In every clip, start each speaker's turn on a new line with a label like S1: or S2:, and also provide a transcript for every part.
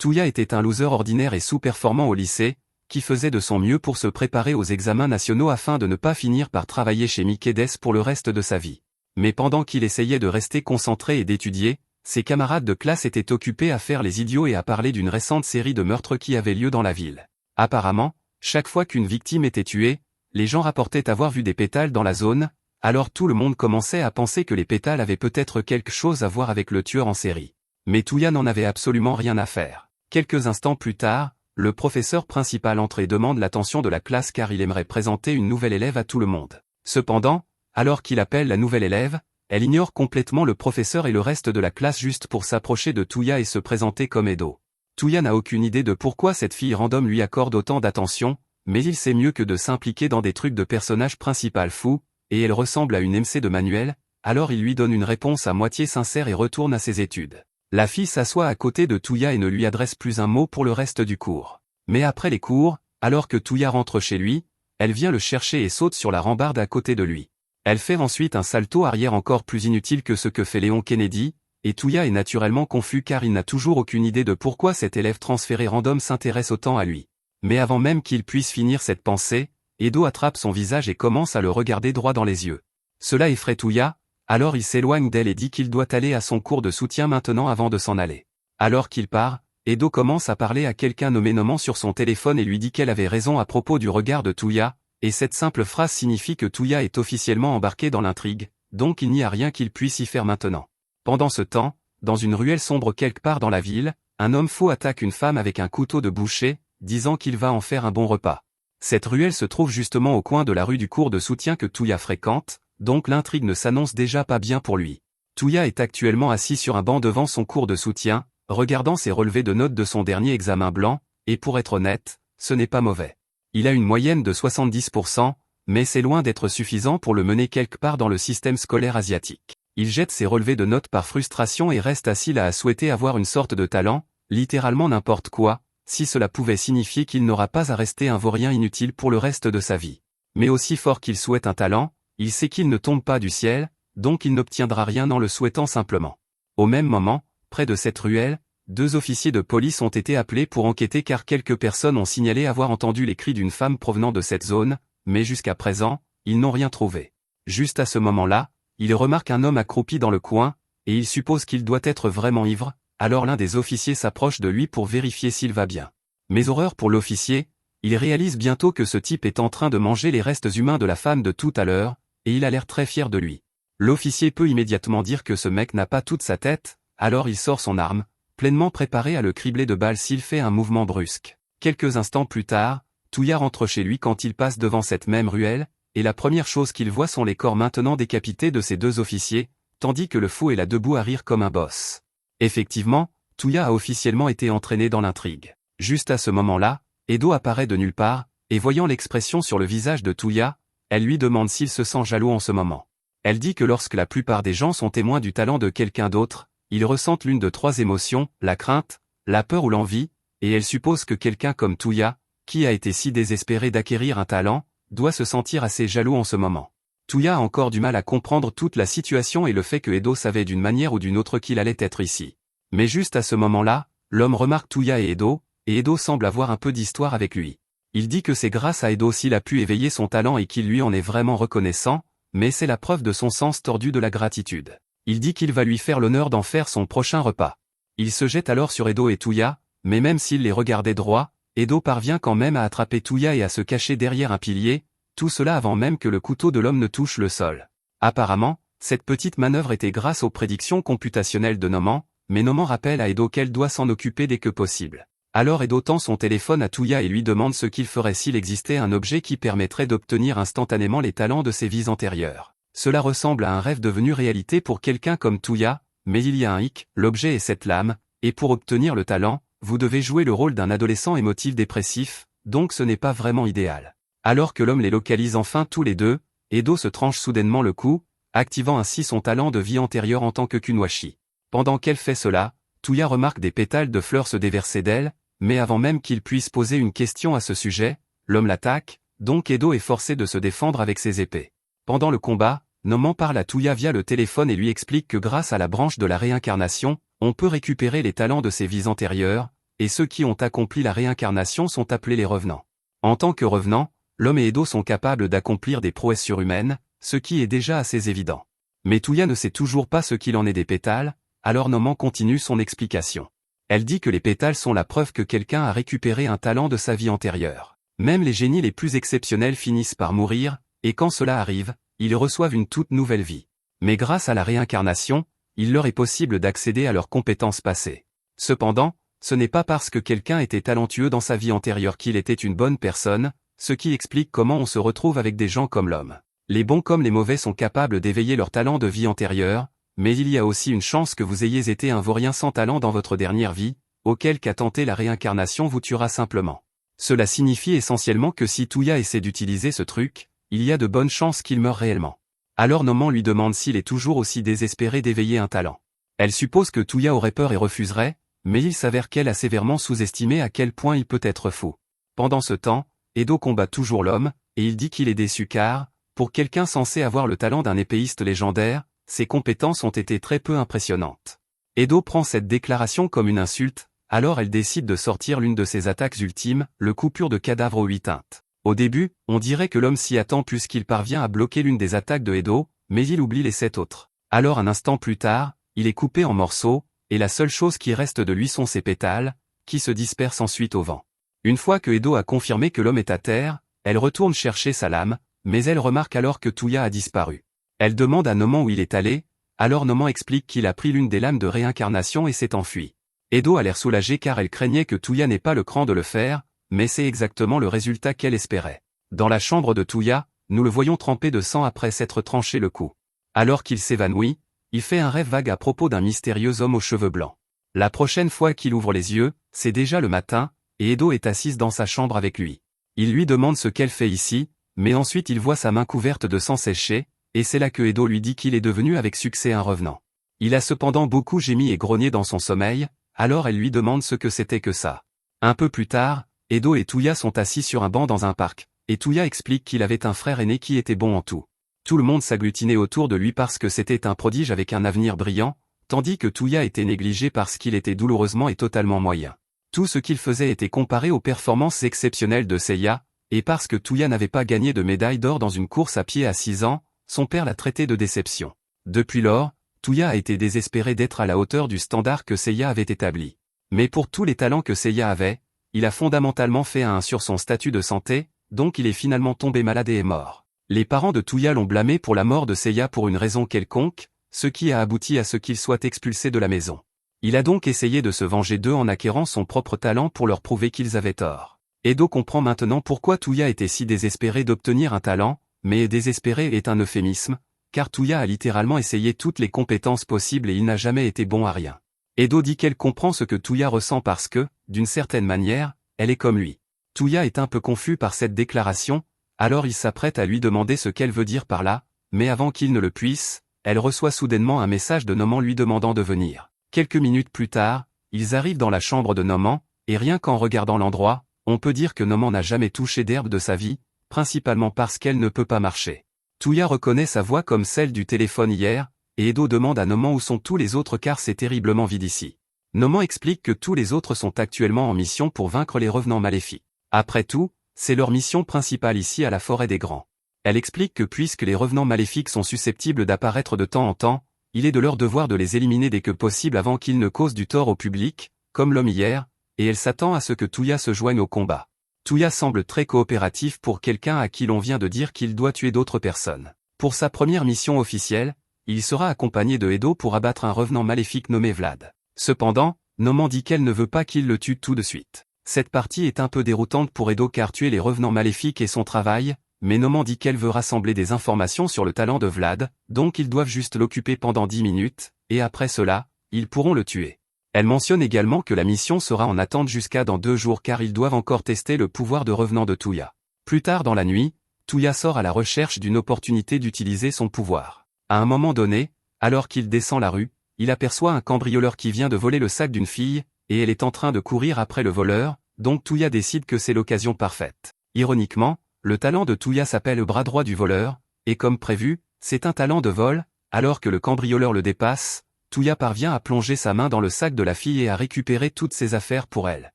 S1: Touya était un loser ordinaire et sous-performant au lycée, qui faisait de son mieux pour se préparer aux examens nationaux afin de ne pas finir par travailler chez Mikedes pour le reste de sa vie. Mais pendant qu'il essayait de rester concentré et d'étudier, ses camarades de classe étaient occupés à faire les idiots et à parler d'une récente série de meurtres qui avait lieu dans la ville. Apparemment, chaque fois qu'une victime était tuée, les gens rapportaient avoir vu des pétales dans la zone, alors tout le monde commençait à penser que les pétales avaient peut-être quelque chose à voir avec le tueur en série. Mais Touya n'en avait absolument rien à faire. Quelques instants plus tard, le professeur principal entre et demande l'attention de la classe car il aimerait présenter une nouvelle élève à tout le monde. Cependant, alors qu'il appelle la nouvelle élève, elle ignore complètement le professeur et le reste de la classe juste pour s'approcher de Touya et se présenter comme Edo. Touya n'a aucune idée de pourquoi cette fille random lui accorde autant d'attention, mais il sait mieux que de s'impliquer dans des trucs de personnage principal fou, et elle ressemble à une MC de manuel, alors il lui donne une réponse à moitié sincère et retourne à ses études. La fille s'assoit à côté de Touya et ne lui adresse plus un mot pour le reste du cours. Mais après les cours, alors que Touya rentre chez lui, elle vient le chercher et saute sur la rambarde à côté de lui. Elle fait ensuite un salto arrière encore plus inutile que ce que fait Léon Kennedy, et Touya est naturellement confus car il n'a toujours aucune idée de pourquoi cet élève transféré random s'intéresse autant à lui. Mais avant même qu'il puisse finir cette pensée, Edo attrape son visage et commence à le regarder droit dans les yeux. Cela effraie Touya, alors il s'éloigne d'elle et dit qu'il doit aller à son cours de soutien maintenant avant de s'en aller. Alors qu'il part, Edo commence à parler à quelqu'un nommé Noman sur son téléphone et lui dit qu'elle avait raison à propos du regard de Touya, et cette simple phrase signifie que Touya est officiellement embarqué dans l'intrigue, donc il n'y a rien qu'il puisse y faire maintenant. Pendant ce temps, dans une ruelle sombre quelque part dans la ville, un homme faux attaque une femme avec un couteau de boucher, disant qu'il va en faire un bon repas. Cette ruelle se trouve justement au coin de la rue du cours de soutien que Touya fréquente, donc l'intrigue ne s'annonce déjà pas bien pour lui. Touya est actuellement assis sur un banc devant son cours de soutien, regardant ses relevés de notes de son dernier examen blanc, et pour être honnête, ce n'est pas mauvais. Il a une moyenne de 70%, mais c'est loin d'être suffisant pour le mener quelque part dans le système scolaire asiatique. Il jette ses relevés de notes par frustration et reste assis là à souhaiter avoir une sorte de talent, littéralement n'importe quoi, si cela pouvait signifier qu'il n'aura pas à rester un vaurien inutile pour le reste de sa vie. Mais aussi fort qu'il souhaite un talent, il sait qu'il ne tombe pas du ciel, donc il n'obtiendra rien en le souhaitant simplement. Au même moment, près de cette ruelle, 2 officiers de police ont été appelés pour enquêter car quelques personnes ont signalé avoir entendu les cris d'une femme provenant de cette zone, mais jusqu'à présent, ils n'ont rien trouvé. Juste à ce moment-là, ils remarquent un homme accroupi dans le coin, et ils supposent qu'il doit être vraiment ivre, alors l'un des officiers s'approche de lui pour vérifier s'il va bien. Mais horreur pour l'officier, il réalise bientôt que ce type est en train de manger les restes humains de la femme de tout à l'heure, et il a l'air très fier de lui. L'officier peut immédiatement dire que ce mec n'a pas toute sa tête, alors il sort son arme, pleinement préparé à le cribler de balles s'il fait un mouvement brusque. Quelques instants plus tard, Touya rentre chez lui quand il passe devant cette même ruelle, et la première chose qu'il voit sont les corps maintenant décapités de ces 2 officiers, tandis que le fou est là debout à rire comme un boss. Effectivement, Touya a officiellement été entraîné dans l'intrigue. Juste à ce moment-là, Edo apparaît de nulle part, et voyant l'expression sur le visage de Touya, elle lui demande s'il se sent jaloux en ce moment. Elle dit que lorsque la plupart des gens sont témoins du talent de quelqu'un d'autre, ils ressentent l'une de 3 émotions, la crainte, la peur ou l'envie, et elle suppose que quelqu'un comme Touya, qui a été si désespéré d'acquérir un talent, doit se sentir assez jaloux en ce moment. Touya a encore du mal à comprendre toute la situation et le fait que Edo savait d'une manière ou d'une autre qu'il allait être ici. Mais juste à ce moment-là, l'homme remarque Touya et Edo semble avoir un peu d'histoire avec lui. Il dit que c'est grâce à Edo s'il a pu éveiller son talent et qu'il lui en est vraiment reconnaissant, mais c'est la preuve de son sens tordu de la gratitude. Il dit qu'il va lui faire l'honneur d'en faire son prochain repas. Il se jette alors sur Edo et Touya, mais même s'il les regardait droit, Edo parvient quand même à attraper Touya et à se cacher derrière un pilier, tout cela avant même que le couteau de l'homme ne touche le sol. Apparemment, cette petite manœuvre était grâce aux prédictions computationnelles de Noman, mais Noman rappelle à Edo qu'elle doit s'en occuper dès que possible. Alors Edo tend son téléphone à Touya et lui demande ce qu'il ferait s'il existait un objet qui permettrait d'obtenir instantanément les talents de ses vies antérieures. Cela ressemble à un rêve devenu réalité pour quelqu'un comme Touya, mais il y a un hic, l'objet est cette lame, et pour obtenir le talent, vous devez jouer le rôle d'un adolescent émotif dépressif, donc ce n'est pas vraiment idéal. Alors que l'homme les localise enfin tous les 2, Edo se tranche soudainement le cou, activant ainsi son talent de vie antérieure en tant que Kunwashi. Pendant qu'elle fait cela, Touya remarque des pétales de fleurs se déverser d'elle, mais avant même qu'il puisse poser une question à ce sujet, l'homme l'attaque, donc Edo est forcé de se défendre avec ses épées. Pendant le combat, Noman parle à Touya via le téléphone et lui explique que grâce à la branche de la réincarnation, on peut récupérer les talents de ses vies antérieures, et ceux qui ont accompli la réincarnation sont appelés les revenants. En tant que revenants, l'homme et Edo sont capables d'accomplir des prouesses surhumaines, ce qui est déjà assez évident. Mais Tuya ne sait toujours pas ce qu'il en est des pétales, alors Noman continue son explication. Elle dit que les pétales sont la preuve que quelqu'un a récupéré un talent de sa vie antérieure. Même les génies les plus exceptionnels finissent par mourir, et quand cela arrive, ils reçoivent une toute nouvelle vie. Mais grâce à la réincarnation, il leur est possible d'accéder à leurs compétences passées. Cependant, ce n'est pas parce que quelqu'un était talentueux dans sa vie antérieure qu'il était une bonne personne, ce qui explique comment on se retrouve avec des gens comme l'homme. Les bons comme les mauvais sont capables d'éveiller leur talent de vie antérieure, mais il y a aussi une chance que vous ayez été un vaurien sans talent dans votre dernière vie, auquel cas tenter la réincarnation vous tuera simplement. Cela signifie essentiellement que si Tuya essaie d'utiliser ce truc, il y a de bonnes chances qu'il meure réellement. Alors Noman lui demande s'il est toujours aussi désespéré d'éveiller un talent. Elle suppose que Tuya aurait peur et refuserait, mais il s'avère qu'elle a sévèrement sous-estimé à quel point il peut être fou. Pendant ce temps, Edo combat toujours l'homme, et il dit qu'il est déçu car, pour quelqu'un censé avoir le talent d'un épéiste légendaire, ses compétences ont été très peu impressionnantes. Edo prend cette déclaration comme une insulte, alors elle décide de sortir l'une de ses attaques ultimes, le coupure de cadavre aux 8 teintes. Au début, on dirait que l'homme s'y attend puisqu'il parvient à bloquer l'une des attaques de Edo, mais il oublie les 7 autres. Alors un instant plus tard, il est coupé en morceaux, et la seule chose qui reste de lui sont ses pétales, qui se dispersent ensuite au vent. Une fois que Edo a confirmé que l'homme est à terre, elle retourne chercher sa lame, mais elle remarque alors que Tuya a disparu. Elle demande à Noman où il est allé, alors Noman explique qu'il a pris l'une des lames de réincarnation et s'est enfui. Edo a l'air soulagée car elle craignait que Tuya n'ait pas le cran de le faire, mais c'est exactement le résultat qu'elle espérait. Dans la chambre de Tuya, nous le voyons trempé de sang après s'être tranché le cou. Alors qu'il s'évanouit, il fait un rêve vague à propos d'un mystérieux homme aux cheveux blancs. La prochaine fois qu'il ouvre les yeux, c'est déjà le matin, et Edo est assise dans sa chambre avec lui. Il lui demande ce qu'elle fait ici, mais ensuite il voit sa main couverte de sang séché, et c'est là que Edo lui dit qu'il est devenu avec succès un revenant. Il a cependant beaucoup gémi et grogné dans son sommeil, alors elle lui demande ce que c'était que ça. Un peu plus tard, Edo et Tuya sont assis sur un banc dans un parc, et Tuya explique qu'il avait un frère aîné qui était bon en tout. Tout le monde s'agglutinait autour de lui parce que c'était un prodige avec un avenir brillant, tandis que Tuya était négligé parce qu'il était douloureusement et totalement moyen. Tout ce qu'il faisait était comparé aux performances exceptionnelles de Seiya, et parce que Tuya n'avait pas gagné de médaille d'or dans une course à pied à 6 ans, son père l'a traité de déception. Depuis lors, Tuya a été désespéré d'être à la hauteur du standard que Seiya avait établi. Mais pour tous les talents que Seiya avait, il a fondamentalement fait un sur son statut de santé, donc il est finalement tombé malade et est mort. Les parents de Tuya l'ont blâmé pour la mort de Seiya pour une raison quelconque, ce qui a abouti à ce qu'il soit expulsé de la maison. Il a donc essayé de se venger d'eux en acquérant son propre talent pour leur prouver qu'ils avaient tort. Edo comprend maintenant pourquoi Tuya était si désespéré d'obtenir un talent, mais désespéré est un euphémisme, car Tuya a littéralement essayé toutes les compétences possibles et il n'a jamais été bon à rien. Edo dit qu'elle comprend ce que Tuya ressent parce que, d'une certaine manière, elle est comme lui. Tuya est un peu confus par cette déclaration, alors il s'apprête à lui demander ce qu'elle veut dire par là, mais avant qu'il ne le puisse, elle reçoit soudainement un message de Noman lui demandant de venir. Quelques minutes plus tard, ils arrivent dans la chambre de Noman, et rien qu'en regardant l'endroit, on peut dire que Noman n'a jamais touché d'herbe de sa vie, principalement parce qu'elle ne peut pas marcher. Tuya reconnaît sa voix comme celle du téléphone hier, et Edo demande à Noman où sont tous les autres car c'est terriblement vide ici. Noman explique que tous les autres sont actuellement en mission pour vaincre les revenants maléfiques. Après tout, c'est leur mission principale ici à la forêt des Grands. Elle explique que puisque les revenants maléfiques sont susceptibles d'apparaître de temps en temps, il est de leur devoir de les éliminer dès que possible avant qu'ils ne causent du tort au public, comme l'homme hier, et elle s'attend à ce que Tuya se joigne au combat. Tuya semble très coopératif pour quelqu'un à qui l'on vient de dire qu'il doit tuer d'autres personnes. Pour sa première mission officielle, il sera accompagné de Edo pour abattre un revenant maléfique nommé Vlad. Cependant, Noman dit qu'elle ne veut pas qu'il le tue tout de suite. Cette partie est un peu déroutante pour Edo car tuer les revenants maléfiques est son travail, mais Noman dit qu'elle veut rassembler des informations sur le talent de Vlad, donc ils doivent juste l'occuper pendant 10 minutes, et après cela, ils pourront le tuer. Elle mentionne également que la mission sera en attente jusqu'à dans 2 jours car ils doivent encore tester le pouvoir de revenant de Tuya. Plus tard dans la nuit, Tuya sort à la recherche d'une opportunité d'utiliser son pouvoir. À un moment donné, alors qu'il descend la rue, il aperçoit un cambrioleur qui vient de voler le sac d'une fille, et elle est en train de courir après le voleur, donc Tuya décide que c'est l'occasion parfaite. Ironiquement, le talent de Tuya s'appelle le bras droit du voleur, et comme prévu, c'est un talent de vol, alors que le cambrioleur le dépasse. Tuya parvient à plonger sa main dans le sac de la fille et à récupérer toutes ses affaires pour elle.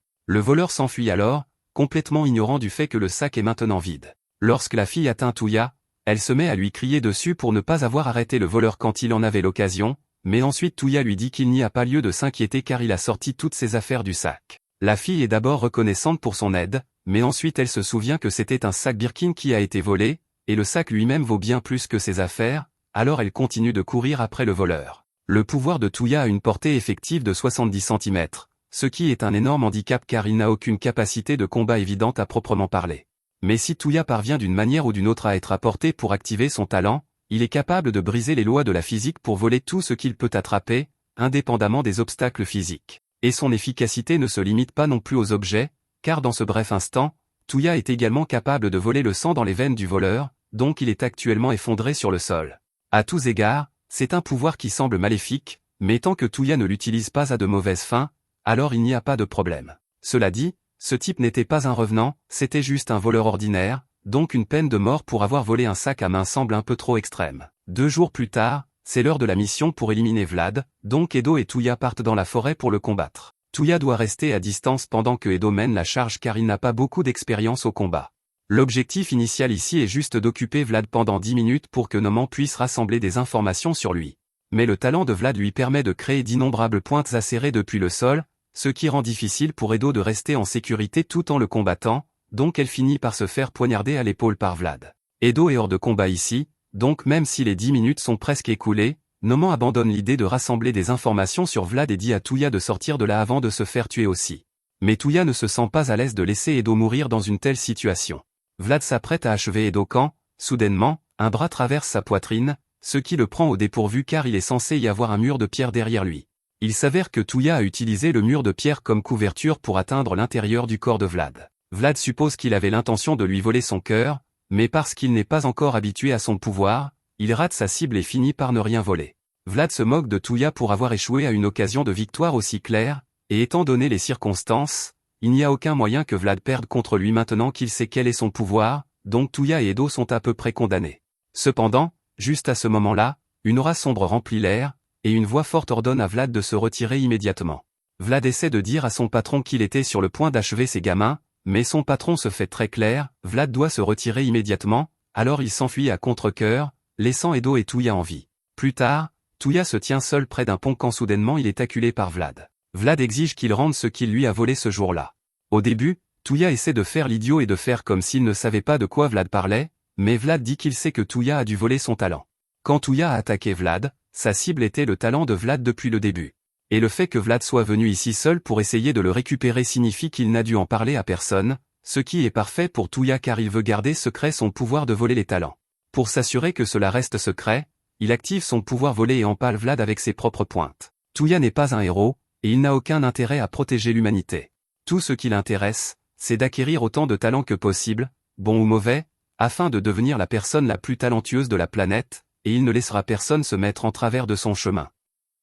S1: Le voleur s'enfuit alors, complètement ignorant du fait que le sac est maintenant vide. Lorsque la fille atteint Tuya, elle se met à lui crier dessus pour ne pas avoir arrêté le voleur quand il en avait l'occasion, mais ensuite Tuya lui dit qu'il n'y a pas lieu de s'inquiéter car il a sorti toutes ses affaires du sac. La fille est d'abord reconnaissante pour son aide, mais ensuite elle se souvient que c'était un sac Birkin qui a été volé, et le sac lui-même vaut bien plus que ses affaires, alors elle continue de courir après le voleur. Le pouvoir de Tuya a une portée effective de 70 cm, ce qui est un énorme handicap car il n'a aucune capacité de combat évidente à proprement parler. Mais si Tuya parvient d'une manière ou d'une autre à être à portée pour activer son talent, il est capable de briser les lois de la physique pour voler tout ce qu'il peut attraper, indépendamment des obstacles physiques. Et son efficacité ne se limite pas non plus aux objets, car dans ce bref instant, Tuya est également capable de voler le sang dans les veines du voleur, donc il est actuellement effondré sur le sol. À tous égards, c'est un pouvoir qui semble maléfique, mais tant que Tuya ne l'utilise pas à de mauvaises fins, alors il n'y a pas de problème. Cela dit, ce type n'était pas un revenant, c'était juste un voleur ordinaire, donc une peine de mort pour avoir volé un sac à main semble un peu trop extrême. 2 jours plus tard, c'est l'heure de la mission pour éliminer Vlad, donc Edo et Tuya partent dans la forêt pour le combattre. Tuya doit rester à distance pendant que Edo mène la charge car il n'a pas beaucoup d'expérience au combat. L'objectif initial ici est juste d'occuper Vlad pendant 10 minutes pour que Noman puisse rassembler des informations sur lui. Mais le talent de Vlad lui permet de créer d'innombrables pointes acérées depuis le sol, ce qui rend difficile pour Edo de rester en sécurité tout en le combattant, donc elle finit par se faire poignarder à l'épaule par Vlad. Edo est hors de combat ici, donc même si les 10 minutes sont presque écoulées, Noman abandonne l'idée de rassembler des informations sur Vlad et dit à Tuya de sortir de là avant de se faire tuer aussi. Mais Tuya ne se sent pas à l'aise de laisser Edo mourir dans une telle situation. Vlad s'apprête à achever Edo quand, soudainement, un bras traverse sa poitrine, ce qui le prend au dépourvu car il est censé y avoir un mur de pierre derrière lui. Il s'avère que Tuya a utilisé le mur de pierre comme couverture pour atteindre l'intérieur du corps de Vlad. Vlad suppose qu'il avait l'intention de lui voler son cœur, mais parce qu'il n'est pas encore habitué à son pouvoir, il rate sa cible et finit par ne rien voler. Vlad se moque de Tuya pour avoir échoué à une occasion de victoire aussi claire, et étant donné les circonstances, il n'y a aucun moyen que Vlad perde contre lui maintenant qu'il sait quel est son pouvoir, donc Tuya et Edo sont à peu près condamnés. Cependant, juste à ce moment-là, une aura sombre remplit l'air, et une voix forte ordonne à Vlad de se retirer immédiatement. Vlad essaie de dire à son patron qu'il était sur le point d'achever ses gamins, mais son patron se fait très clair, Vlad doit se retirer immédiatement, alors il s'enfuit à contre-cœur, laissant Edo et Tuya en vie. Plus tard, Tuya se tient seul près d'un pont quand soudainement il est acculé par Vlad. Vlad exige qu'il rende ce qu'il lui a volé ce jour-là. Au début, Tuya essaie de faire l'idiot et de faire comme s'il ne savait pas de quoi Vlad parlait, mais Vlad dit qu'il sait que Tuya a dû voler son talent. Quand Tuya a attaqué Vlad, sa cible était le talent de Vlad depuis le début. Et le fait que Vlad soit venu ici seul pour essayer de le récupérer signifie qu'il n'a dû en parler à personne, ce qui est parfait pour Tuya car il veut garder secret son pouvoir de voler les talents. Pour s'assurer que cela reste secret, il active son pouvoir volé et empale Vlad avec ses propres pointes. Tuya n'est pas un héros, et il n'a aucun intérêt à protéger l'humanité. Tout ce qui l'intéresse, c'est d'acquérir autant de talents que possible, bon ou mauvais, afin de devenir la personne la plus talentueuse de la planète, et il ne laissera personne se mettre en travers de son chemin.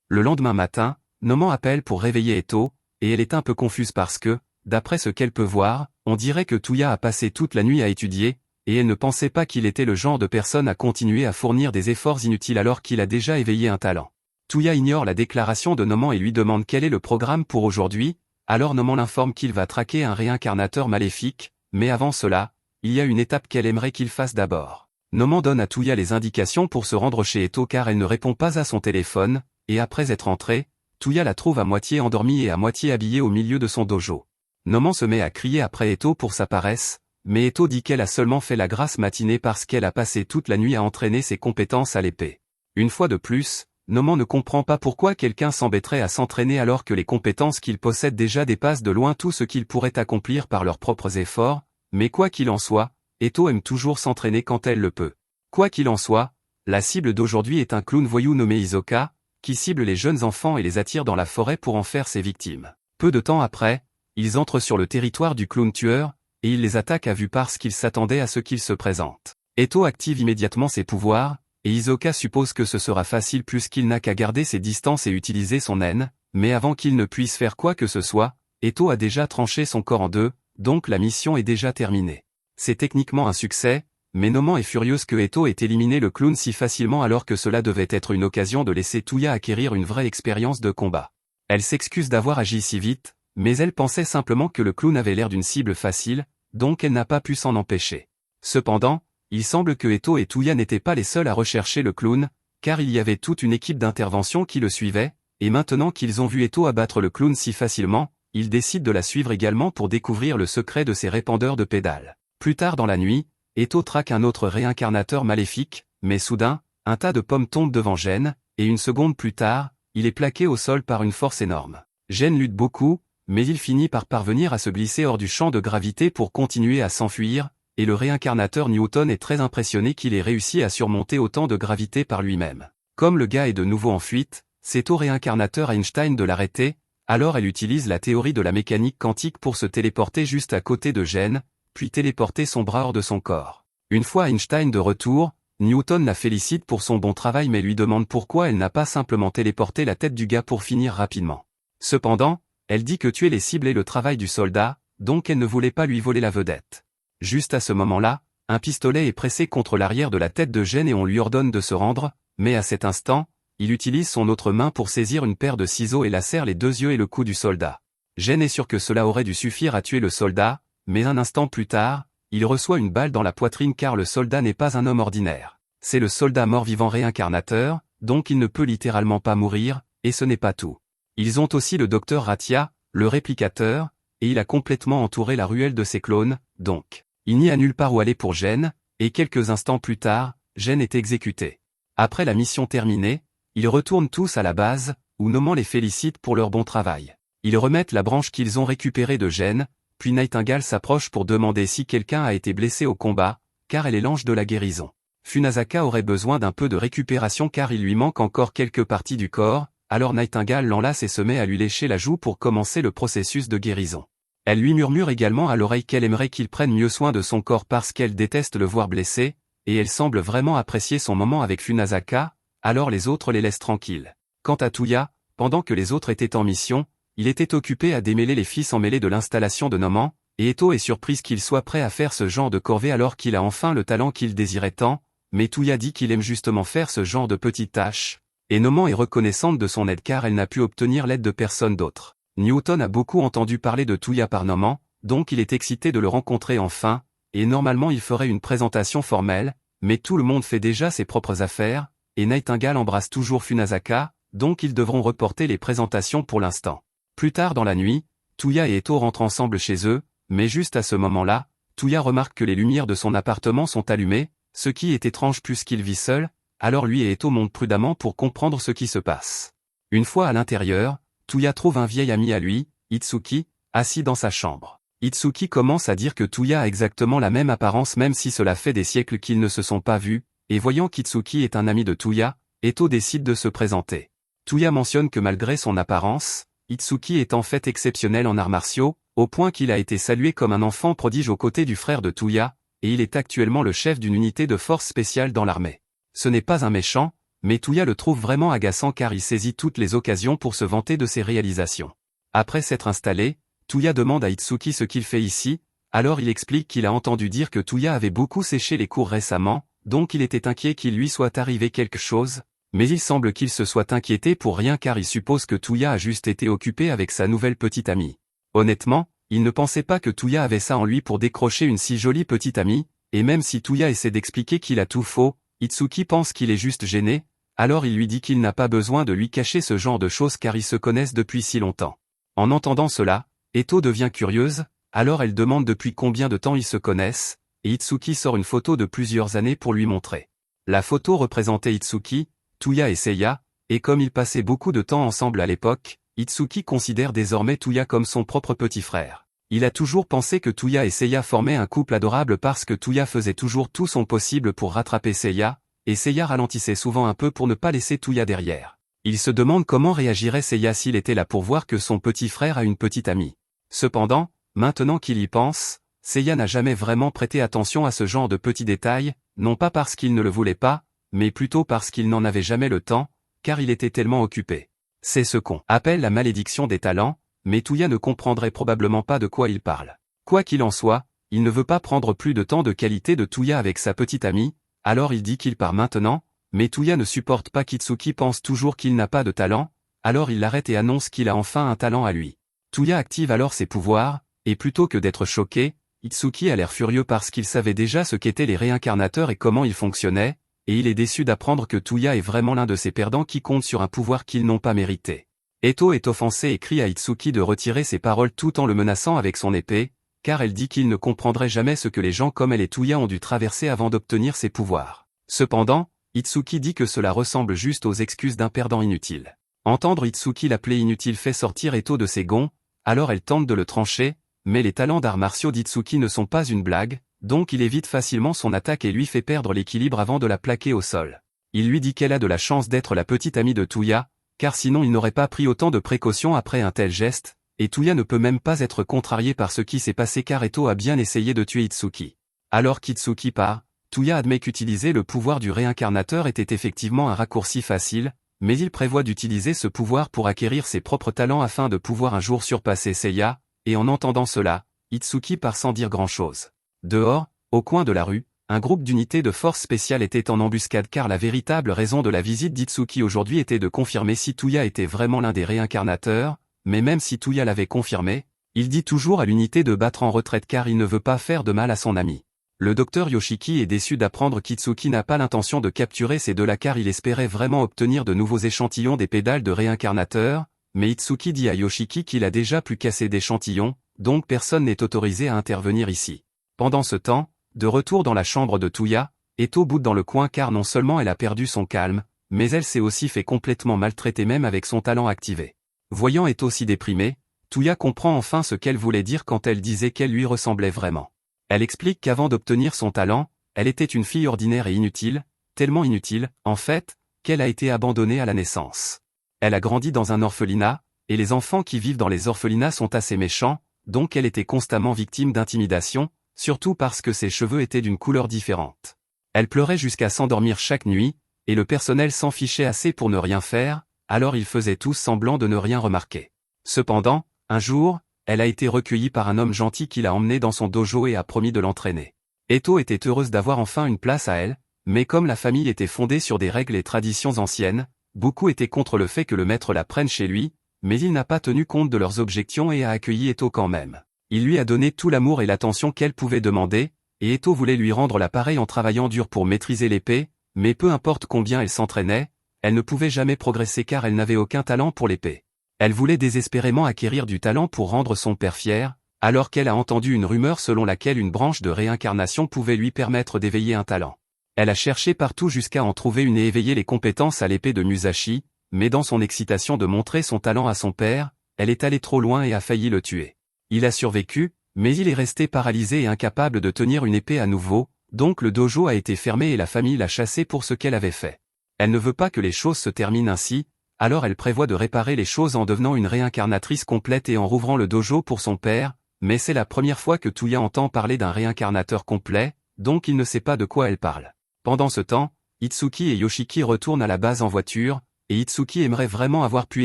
S1: Le lendemain matin, Noman appelle pour réveiller Eto, et elle est un peu confuse parce que, d'après ce qu'elle peut voir, on dirait que Tuya a passé toute la nuit à étudier, et elle ne pensait pas qu'il était le genre de personne à continuer à fournir des efforts inutiles alors qu'il a déjà éveillé un talent. Tuya ignore la déclaration de Noman et lui demande quel est le programme pour aujourd'hui, alors Noman l'informe qu'il va traquer un réincarnateur maléfique, mais avant cela, il y a une étape qu'elle aimerait qu'il fasse d'abord. Noman donne à Tuya les indications pour se rendre chez Eto car elle ne répond pas à son téléphone, et après être entrée, Tuya la trouve à moitié endormie et à moitié habillée au milieu de son dojo. Noman se met à crier après Eto pour sa paresse, mais Eto dit qu'elle a seulement fait la grasse matinée parce qu'elle a passé toute la nuit à entraîner ses compétences à l'épée. Une fois de plus, Noman ne comprend pas pourquoi quelqu'un s'embêterait à s'entraîner alors que les compétences qu'il possède déjà dépassent de loin tout ce qu'ils pourraient accomplir par leurs propres efforts, mais quoi qu'il en soit, Eto aime toujours s'entraîner quand elle le peut. Quoi qu'il en soit, la cible d'aujourd'hui est un clown voyou nommé Hisoka, qui cible les jeunes enfants et les attire dans la forêt pour en faire ses victimes. Peu de temps après, ils entrent sur le territoire du clown tueur, et il les attaque à vue parce qu'il s'attendait à ce qu'il se présente. Eto active immédiatement ses pouvoirs, et Hisoka suppose que ce sera facile puisqu'il n'a qu'à garder ses distances et utiliser son haine, mais avant qu'il ne puisse faire quoi que ce soit, Eto a déjà tranché son corps en deux, donc la mission est déjà terminée. C'est techniquement un succès, mais Noman est furieuse que Eto ait éliminé le clown si facilement alors que cela devait être une occasion de laisser Touya acquérir une vraie expérience de combat. Elle s'excuse d'avoir agi si vite, mais elle pensait simplement que le clown avait l'air d'une cible facile, donc elle n'a pas pu s'en empêcher. Cependant, il semble que Eto et Touya n'étaient pas les seuls à rechercher le clown, car il y avait toute une équipe d'intervention qui le suivait, et maintenant qu'ils ont vu Eto abattre le clown si facilement, ils décident de la suivre également pour découvrir le secret de ses répandeurs de pédales. Plus tard dans la nuit, Eto traque un autre réincarnateur maléfique, mais soudain, un tas de pommes tombe devant Gen, et une seconde plus tard, il est plaqué au sol par une force énorme. Gen lutte beaucoup, mais il finit par parvenir à se glisser hors du champ de gravité pour continuer à s'enfuir, et le réincarnateur Newton est très impressionné qu'il ait réussi à surmonter autant de gravité par lui-même. Comme le gars est de nouveau en fuite, c'est au réincarnateur Einstein de l'arrêter, alors elle utilise la théorie de la mécanique quantique pour se téléporter juste à côté de Gen, puis téléporter son bras hors de son corps. Une fois Einstein de retour, Newton la félicite pour son bon travail mais lui demande pourquoi elle n'a pas simplement téléporté la tête du gars pour finir rapidement. Cependant, elle dit que tuer les cibles est le travail du soldat, donc elle ne voulait pas lui voler la vedette. Juste à ce moment-là, un pistolet est pressé contre l'arrière de la tête de Gen et on lui ordonne de se rendre, mais à cet instant, il utilise son autre main pour saisir une paire de ciseaux et lacère les deux yeux et le cou du soldat. Gen est sûr que cela aurait dû suffire à tuer le soldat, mais un instant plus tard, il reçoit une balle dans la poitrine car le soldat n'est pas un homme ordinaire. C'est le soldat mort-vivant réincarnateur, donc il ne peut littéralement pas mourir, et ce n'est pas tout. Ils ont aussi le docteur Ratia, le réplicateur, et il a complètement entouré la ruelle de ses clones, donc, il n'y a nulle part où aller pour Gen, et quelques instants plus tard, Gen est exécuté. Après la mission terminée, ils retournent tous à la base, où Noman les félicite pour leur bon travail. Ils remettent la branche qu'ils ont récupérée de Gen, puis Nightingale s'approche pour demander si quelqu'un a été blessé au combat, car elle est l'ange de la guérison. Funasaka aurait besoin d'un peu de récupération car il lui manque encore quelques parties du corps, alors Nightingale l'enlace et se met à lui lécher la joue pour commencer le processus de guérison. Elle lui murmure également à l'oreille qu'elle aimerait qu'il prenne mieux soin de son corps parce qu'elle déteste le voir blessé, et elle semble vraiment apprécier son moment avec Funasaka, alors les autres les laissent tranquilles. Quant à Touya, pendant que les autres étaient en mission, il était occupé à démêler les fils emmêlés de l'installation de Noman, et Eto est surprise qu'il soit prêt à faire ce genre de corvée alors qu'il a enfin le talent qu'il désirait tant, mais Touya dit qu'il aime justement faire ce genre de petites tâches, et Noman est reconnaissante de son aide car elle n'a pu obtenir l'aide de personne d'autre. Newton a beaucoup entendu parler de Touya par Noman, donc il est excité de le rencontrer enfin, et normalement il ferait une présentation formelle, mais tout le monde fait déjà ses propres affaires, et Nightingale embrasse toujours Funasaka, donc ils devront reporter les présentations pour l'instant. Plus tard dans la nuit, Touya et Eto rentrent ensemble chez eux, mais juste à ce moment-là, Touya remarque que les lumières de son appartement sont allumées, ce qui est étrange puisqu'il vit seul, alors lui et Eto montent prudemment pour comprendre ce qui se passe. Une fois à l'intérieur, Touya trouve un vieil ami à lui, Itsuki, assis dans sa chambre. Itsuki commence à dire que Touya a exactement la même apparence même si cela fait des siècles qu'ils ne se sont pas vus, et voyant qu'Itsuki est un ami de Touya, Eto décide de se présenter. Touya mentionne que malgré son apparence, Itsuki est en fait exceptionnel en arts martiaux, au point qu'il a été salué comme un enfant prodige aux côtés du frère de Touya, et il est actuellement le chef d'une unité de force spéciale dans l'armée. Ce n'est pas un méchant, mais Touya le trouve vraiment agaçant car il saisit toutes les occasions pour se vanter de ses réalisations. Après s'être installé, Touya demande à Itsuki ce qu'il fait ici, alors il explique qu'il a entendu dire que Touya avait beaucoup séché les cours récemment, donc il était inquiet qu'il lui soit arrivé quelque chose, mais il semble qu'il se soit inquiété pour rien car il suppose que Touya a juste été occupé avec sa nouvelle petite amie. Honnêtement, il ne pensait pas que Touya avait ça en lui pour décrocher une si jolie petite amie, et même si Touya essaie d'expliquer qu'il a tout faux, Itsuki pense qu'il est juste gêné, alors il lui dit qu'il n'a pas besoin de lui cacher ce genre de choses car ils se connaissent depuis si longtemps. En entendant cela, Eto devient curieuse, alors elle demande depuis combien de temps ils se connaissent, et Itsuki sort une photo de plusieurs années pour lui montrer. La photo représentait Itsuki, Touya et Seiya, et comme ils passaient beaucoup de temps ensemble à l'époque, Itsuki considère désormais Touya comme son propre petit frère. Il a toujours pensé que Touya et Seiya formaient un couple adorable parce que Touya faisait toujours tout son possible pour rattraper Seiya, et Seiya ralentissait souvent un peu pour ne pas laisser Touya derrière. Il se demande comment réagirait Seiya s'il était là pour voir que son petit frère a une petite amie. Cependant, maintenant qu'il y pense, Seiya n'a jamais vraiment prêté attention à ce genre de petits détails, non pas parce qu'il ne le voulait pas, mais plutôt parce qu'il n'en avait jamais le temps, car il était tellement occupé. C'est ce qu'on appelle la malédiction des talents, mais Touya ne comprendrait probablement pas de quoi il parle. Quoi qu'il en soit, il ne veut pas prendre plus de temps de qualité de Touya avec sa petite amie, alors il dit qu'il part maintenant, mais Touya ne supporte pas qu'Itsuki pense toujours qu'il n'a pas de talent, alors il l'arrête et annonce qu'il a enfin un talent à lui. Touya active alors ses pouvoirs, et plutôt que d'être choqué, Itsuki a l'air furieux parce qu'il savait déjà ce qu'étaient les réincarnateurs et comment ils fonctionnaient, et il est déçu d'apprendre que Touya est vraiment l'un de ces perdants qui comptent sur un pouvoir qu'ils n'ont pas mérité. Eto est offensé et crie à Itsuki de retirer ses paroles tout en le menaçant avec son épée, car elle dit qu'il ne comprendrait jamais ce que les gens comme elle et Touya ont dû traverser avant d'obtenir ses pouvoirs. Cependant, Itsuki dit que cela ressemble juste aux excuses d'un perdant inutile. Entendre Itsuki l'appeler inutile fait sortir Eto de ses gonds, alors elle tente de le trancher, mais les talents d'arts martiaux d'Itsuki ne sont pas une blague, donc il évite facilement son attaque et lui fait perdre l'équilibre avant de la plaquer au sol. Il lui dit qu'elle a de la chance d'être la petite amie de Touya, car sinon il n'aurait pas pris autant de précautions après un tel geste, et Touya ne peut même pas être contrarié par ce qui s'est passé car Eto a bien essayé de tuer Itsuki. Alors qu'Itsuki part, Touya admet qu'utiliser le pouvoir du réincarnateur était effectivement un raccourci facile, mais il prévoit d'utiliser ce pouvoir pour acquérir ses propres talents afin de pouvoir un jour surpasser Seiya, et en entendant cela, Itsuki part sans dire grand-chose. Dehors, au coin de la rue, un groupe d'unités de force spéciale était en embuscade car la véritable raison de la visite d'Itsuki aujourd'hui était de confirmer si Touya était vraiment l'un des réincarnateurs, mais même si Touya l'avait confirmé, il dit toujours à l'unité de battre en retraite car il ne veut pas faire de mal à son ami. Le docteur Yoshiki est déçu d'apprendre qu'Itsuki n'a pas l'intention de capturer ces deux-là car il espérait vraiment obtenir de nouveaux échantillons des pédales de réincarnateur, mais Itsuki dit à Yoshiki qu'il a déjà plus qu'assez d'échantillons, donc personne n'est autorisé à intervenir ici. Pendant ce temps, de retour dans la chambre de Touya, Eto boude dans le coin car non seulement elle a perdu son calme, mais elle s'est aussi fait complètement maltraiter même avec son talent activé. Voyant Eto si déprimée, Touya comprend enfin ce qu'elle voulait dire quand elle disait qu'elle lui ressemblait vraiment. Elle explique qu'avant d'obtenir son talent, elle était une fille ordinaire et inutile, tellement inutile, en fait, qu'elle a été abandonnée à la naissance. Elle a grandi dans un orphelinat, et les enfants qui vivent dans les orphelinats sont assez méchants, donc elle était constamment victime d'intimidation, surtout parce que ses cheveux étaient d'une couleur différente. Elle pleurait jusqu'à s'endormir chaque nuit, et le personnel s'en fichait assez pour ne rien faire, alors ils faisaient tous semblant de ne rien remarquer. Cependant, un jour, elle a été recueillie par un homme gentil qui l'a emmenée dans son dojo et a promis de l'entraîner. Eto était heureuse d'avoir enfin une place à elle, mais comme la famille était fondée sur des règles et traditions anciennes, beaucoup étaient contre le fait que le maître la prenne chez lui, mais il n'a pas tenu compte de leurs objections et a accueilli Eto quand même. Il lui a donné tout l'amour et l'attention qu'elle pouvait demander, et Eto voulait lui rendre l'appareil en travaillant dur pour maîtriser l'épée, mais peu importe combien elle s'entraînait, elle ne pouvait jamais progresser car elle n'avait aucun talent pour l'épée. Elle voulait désespérément acquérir du talent pour rendre son père fier, alors qu'elle a entendu une rumeur selon laquelle une branche de réincarnation pouvait lui permettre d'éveiller un talent. Elle a cherché partout jusqu'à en trouver une et éveiller les compétences à l'épée de Musashi, mais dans son excitation de montrer son talent à son père, elle est allée trop loin et a failli le tuer. Il a survécu, mais il est resté paralysé et incapable de tenir une épée à nouveau, donc le dojo a été fermé et la famille l'a chassé pour ce qu'elle avait fait. Elle ne veut pas que les choses se terminent ainsi, alors elle prévoit de réparer les choses en devenant une réincarnatrice complète et en rouvrant le dojo pour son père, mais c'est la première fois que Touya entend parler d'un réincarnateur complet, donc il ne sait pas de quoi elle parle. Pendant ce temps, Itsuki et Yoshiki retournent à la base en voiture, et Itsuki aimerait vraiment avoir pu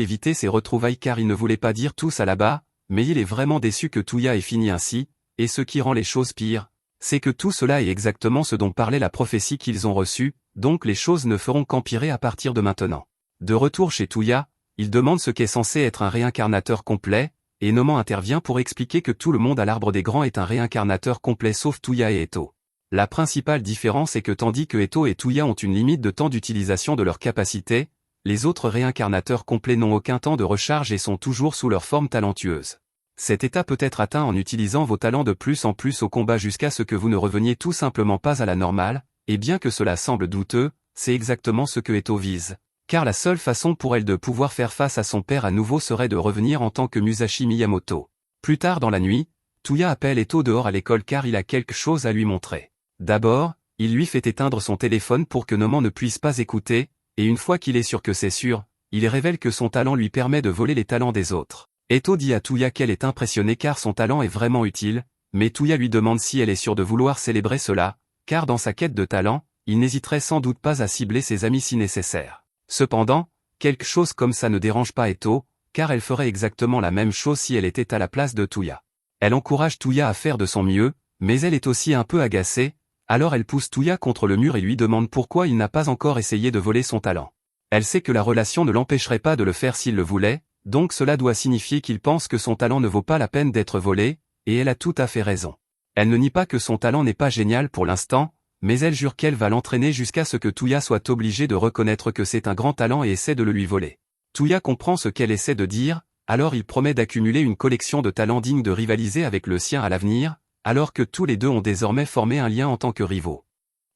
S1: éviter ces retrouvailles car il ne voulait pas dire tous à là-bas, mais il est vraiment déçu que Touya ait fini ainsi, et ce qui rend les choses pires, c'est que tout cela est exactement ce dont parlait la prophétie qu'ils ont reçue, donc les choses ne feront qu'empirer à partir de maintenant. De retour chez Touya, il demande ce qu'est censé être un réincarnateur complet, et Noman intervient pour expliquer que tout le monde à l'Arbre des Grands est un réincarnateur complet sauf Touya et Eto. La principale différence est que tandis que Eto et Touya ont une limite de temps d'utilisation de leurs capacités, les autres réincarnateurs complets n'ont aucun temps de recharge et sont toujours sous leur forme talentueuse. Cet état peut être atteint en utilisant vos talents de plus en plus au combat jusqu'à ce que vous ne reveniez tout simplement pas à la normale, et bien que cela semble douteux, c'est exactement ce que Eto vise. Car la seule façon pour elle de pouvoir faire face à son père à nouveau serait de revenir en tant que Musashi Miyamoto. Plus tard dans la nuit, Touya appelle Eto dehors à l'école car il a quelque chose à lui montrer. D'abord, il lui fait éteindre son téléphone pour que Noman ne puisse pas écouter, et une fois qu'il est sûr que c'est sûr, il révèle que son talent lui permet de voler les talents des autres. Eto dit à Touya qu'elle est impressionnée car son talent est vraiment utile, mais Touya lui demande si elle est sûre de vouloir célébrer cela, car dans sa quête de talent, il n'hésiterait sans doute pas à cibler ses amis si nécessaire. Cependant, quelque chose comme ça ne dérange pas Eto, car elle ferait exactement la même chose si elle était à la place de Touya. Elle encourage Touya à faire de son mieux, Mais elle est aussi un peu agacée, alors elle pousse Tuya contre le mur et lui demande pourquoi il n'a pas encore essayé de voler son talent. Elle sait que la relation ne l'empêcherait pas de le faire s'il le voulait, donc cela doit signifier qu'il pense que son talent ne vaut pas la peine d'être volé, et elle a tout à fait raison. Elle ne nie pas que son talent n'est pas génial pour l'instant, mais elle jure qu'elle va l'entraîner jusqu'à ce que Tuya soit obligé de reconnaître que c'est un grand talent et essaie de le lui voler. Tuya comprend ce qu'elle essaie de dire, alors il promet d'accumuler une collection de talents dignes de rivaliser avec le sien à l'avenir, alors que tous les deux ont désormais formé un lien en tant que rivaux.